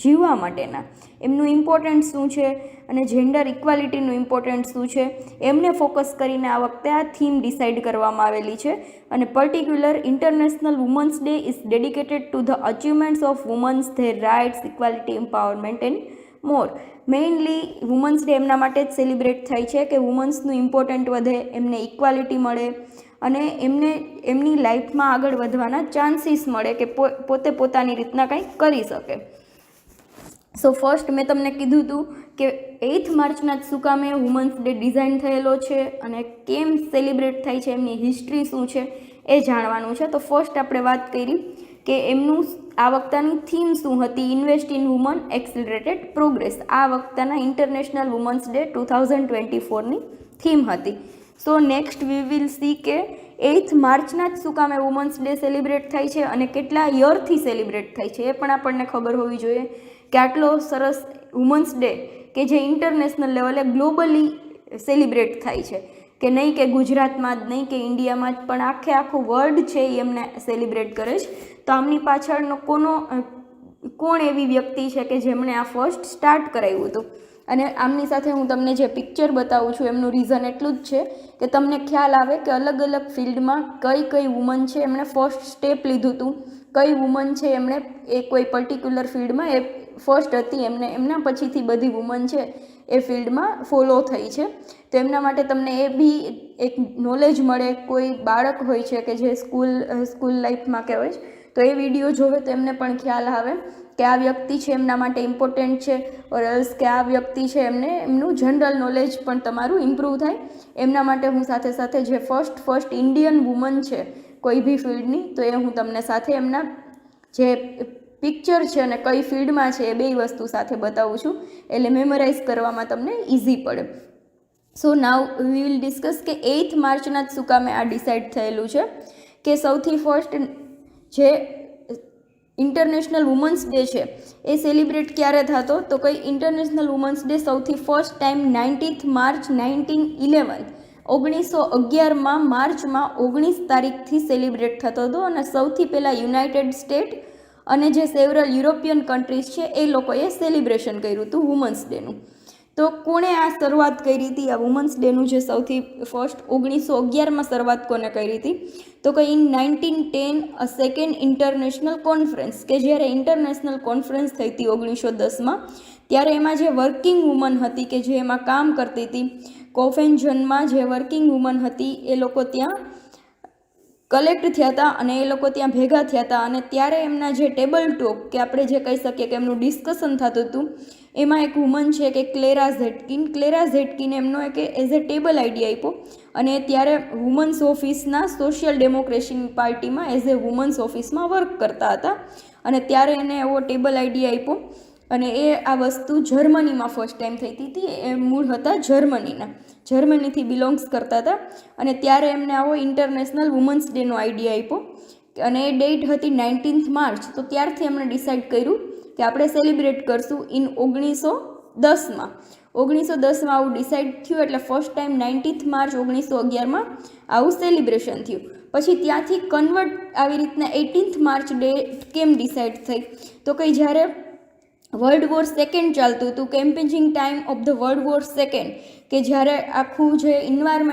[SPEAKER 1] જીવવા માટેના, એમનું ઇમ્પોર્ટન્સ શું છે અને જેન્ડર ઇક્વાલિટીનું ઇમ્પોર્ટન્સ શું છે એમને ફોકસ કરીને આ વખતે આ થીમ ડિસાઇડ કરવામાં આવેલી છે. અને particular international women's day is dedicated to the achievements of women's, their rights, equality, empowerment and more. Mainly women's day એમના માટે જ સેલિબ્રેટ થાય છે કે વુમન્સનું ઇમ્પોર્ટન્ટ વધે, એમને ઇક્વાલિટી મળે અને એમને એમની લાઈફમાં આગળ વધવાના ચાન્સીસ મળે કે પોતે પોતાની રીતના કંઈક કરી શકે. સો ફર્સ્ટ મેં તમને કીધું હતું કે 8th માર્ચના જ શું કામે વુમન્સ ડે ડિઝાઇન થયેલો છે અને કેમ સેલિબ્રેટ થાય છે, એમની હિસ્ટ્રી શું છે એ જાણવાનું છે. તો ફર્સ્ટ આપણે વાત કરી કે એમનું આ વખતની થીમ શું હતી, ઇન્વેસ્ટ ઇન વુમન, એક્સિલરેટેડ પ્રોગ્રેસ. આ વખતના ઇન્ટરનેશનલ વુમન્સ ડે 2024ની થીમ હતી. So next we will see કે 8th માર્ચના જ શું કામે વુમન્સ ડે સેલિબ્રેટ થાય છે અને કેટલા યરથી સેલિબ્રેટ થાય છે એ પણ આપણને ખબર હોવી જોઈએ કે આટલો સરસ વુમન્સ ડે કે જે ઇન્ટરનેશનલ લેવલે ગ્લોબલી સેલિબ્રેટ થાય છે કે નહીં કે ગુજરાતમાં જ નહીં કે ઇન્ડિયામાં જ પણ આખું વર્લ્ડ છે એ એમને સેલિબ્રેટ કરે છે. તો આમની પાછળનો કોણ એવી વ્યક્તિ છે કે જેમણે આ ફર્સ્ટ સ્ટાર્ટ કરાવ્યું હતું અને આમની સાથે હું તમને જે પિક્ચર બતાવું છું એમનું રીઝન એટલું જ છે કે તમને ખ્યાલ આવે કે અલગ અલગ ફિલ્ડમાં કઈ વુમન છે એમણે ફર્સ્ટ સ્ટેપ લીધું હતું, કઈ વુમન છે એમણે એ કોઈ પર્ટિક્યુલર ફિલ્ડમાં એ ફર્સ્ટ હતી, એમના પછીથી બધી વુમન છે એ ફિલ્ડમાં ફોલો થઈ છે. તો એમના માટે તમને એ બી એક નોલેજ મળે. કોઈ બાળક હોય છે કે જે સ્કૂલ લાઈફમાં કે હોય તો એ વિડીયો જોવે તો એમને પણ ખ્યાલ આવે કે આ વ્યક્તિ છે એમના માટે ઇમ્પોર્ટન્ટ છે, ઓર એલ્સ કે આ વ્યક્તિ છે એમનું જનરલ નોલેજ પણ તમારું ઇમ્પ્રૂવ થાય. એમના માટે હું સાથે સાથે જે ફર્સ્ટ ઇન્ડિયન વુમન છે કોઈ બી ફિલ્ડની, તો એ હું તમને સાથે એમના જે પિક્ચર છે અને કઈ ફિલ્ડમાં છે એ બે વસ્તુ સાથે બતાવું છું, એટલે મેમરાઇઝ કરવામાં તમને ઇઝી પડે. સો નાવ વી વિલ ડિસ્કસ કે 8th માર્ચના જ શું કામે આ ડિસાઇડ થયેલું છે કે સૌથી ફર્સ્ટ જે ઇન્ટરનેશનલ વુમન્સ ડે છે એ સેલિબ્રેટ ક્યારે થતો, તો કઈ ઇન્ટરનેશનલ વુમન્સ ડે સૌથી ફર્સ્ટ ટાઈમ 19th માર્ચ 1911 માર્ચમાં 19 તારીખથી સેલિબ્રેટ થતો હતો. અને સૌથી પહેલાં યુનાઇટેડ સ્ટેટ અને જે સેવરલ યુરોપિયન કન્ટ્રીઝ છે એ લોકોએ સેલિબ્રેશન કર્યું હતું વુમન્સ ડેનું. તો કોણે આ શરૂઆત કરી હતી આ વુમન્સ ડેનું જે સૌથી ફર્સ્ટ 1911માં શરૂઆત કોને કરી હતી, તો કે ઇન 1910 સેકન્ડ ઇન્ટરનેશનલ કોન્ફરન્સ, કે જ્યારે ઇન્ટરનેશનલ કોન્ફરન્સ થઈ હતી 1910માં, ત્યારે એમાં જે વર્કિંગ વુમન હતી કે જે એમાં કામ કરતી હતી કોફેન્જનમાં, જે વર્કિંગ વુમન હતી એ લોકો ત્યાં કલેક્ટ થયા હતા અને એ લોકો ત્યાં ભેગા થયા હતા. અને ત્યારે એમના જે ટેબલ ટોક કે આપણે જે કહી શકીએ કે એમનું ડિસ્કશન થતું હતું, એમાં એક વુમન છે કે ક્લેરા ઝેટકિન એમનો એક એઝ એ ટેબલ આઈડિયા આપ્યો. અને ત્યારે વુમન્સ ઓફિસના સોશિયલ ડેમોક્રેસી પાર્ટીમાં એઝ એ વુમન્સ ઓફિસમાં વર્ક કરતા હતા. અને ત્યારે એને એવો ટેબલ આઈડિયા આપ્યો અને એ આ વસ્તુ જર્મનીમાં ફર્સ્ટ ટાઈમ થઈ હતી. એ મૂળ હતા જર્મનીથી બિલોંગ્સ કરતા હતા. અને ત્યારે એમને આવો ઇન્ટરનેશનલ વુમન્સ ડેનો આઈડિયા આપ્યો અને એ ડેટ હતી 19th માર્ચ. તો ત્યારથી એમણે ડિસાઇડ કર્યું કે આપણે સેલિબ્રેટ કરશું ઇન 1910માં. 1910માં આવું ડિસાઇડ થયું એટલે ફર્સ્ટ ટાઈમ 19th માર્ચ 1911માં આવું સેલિબ્રેશન થયું. પછી ત્યાંથી કન્વર્ટ આવી રીતના 18th માર્ચ ડેટ કેમ ડિસાઇડ થઈ, તો કંઈ જ્યારે વર્લ્ડ વોર સેકન્ડ ચાલતું હતું, campaigning time of the world war second, કે જ્યારે આખું જે એન્વાયરમેન્ટ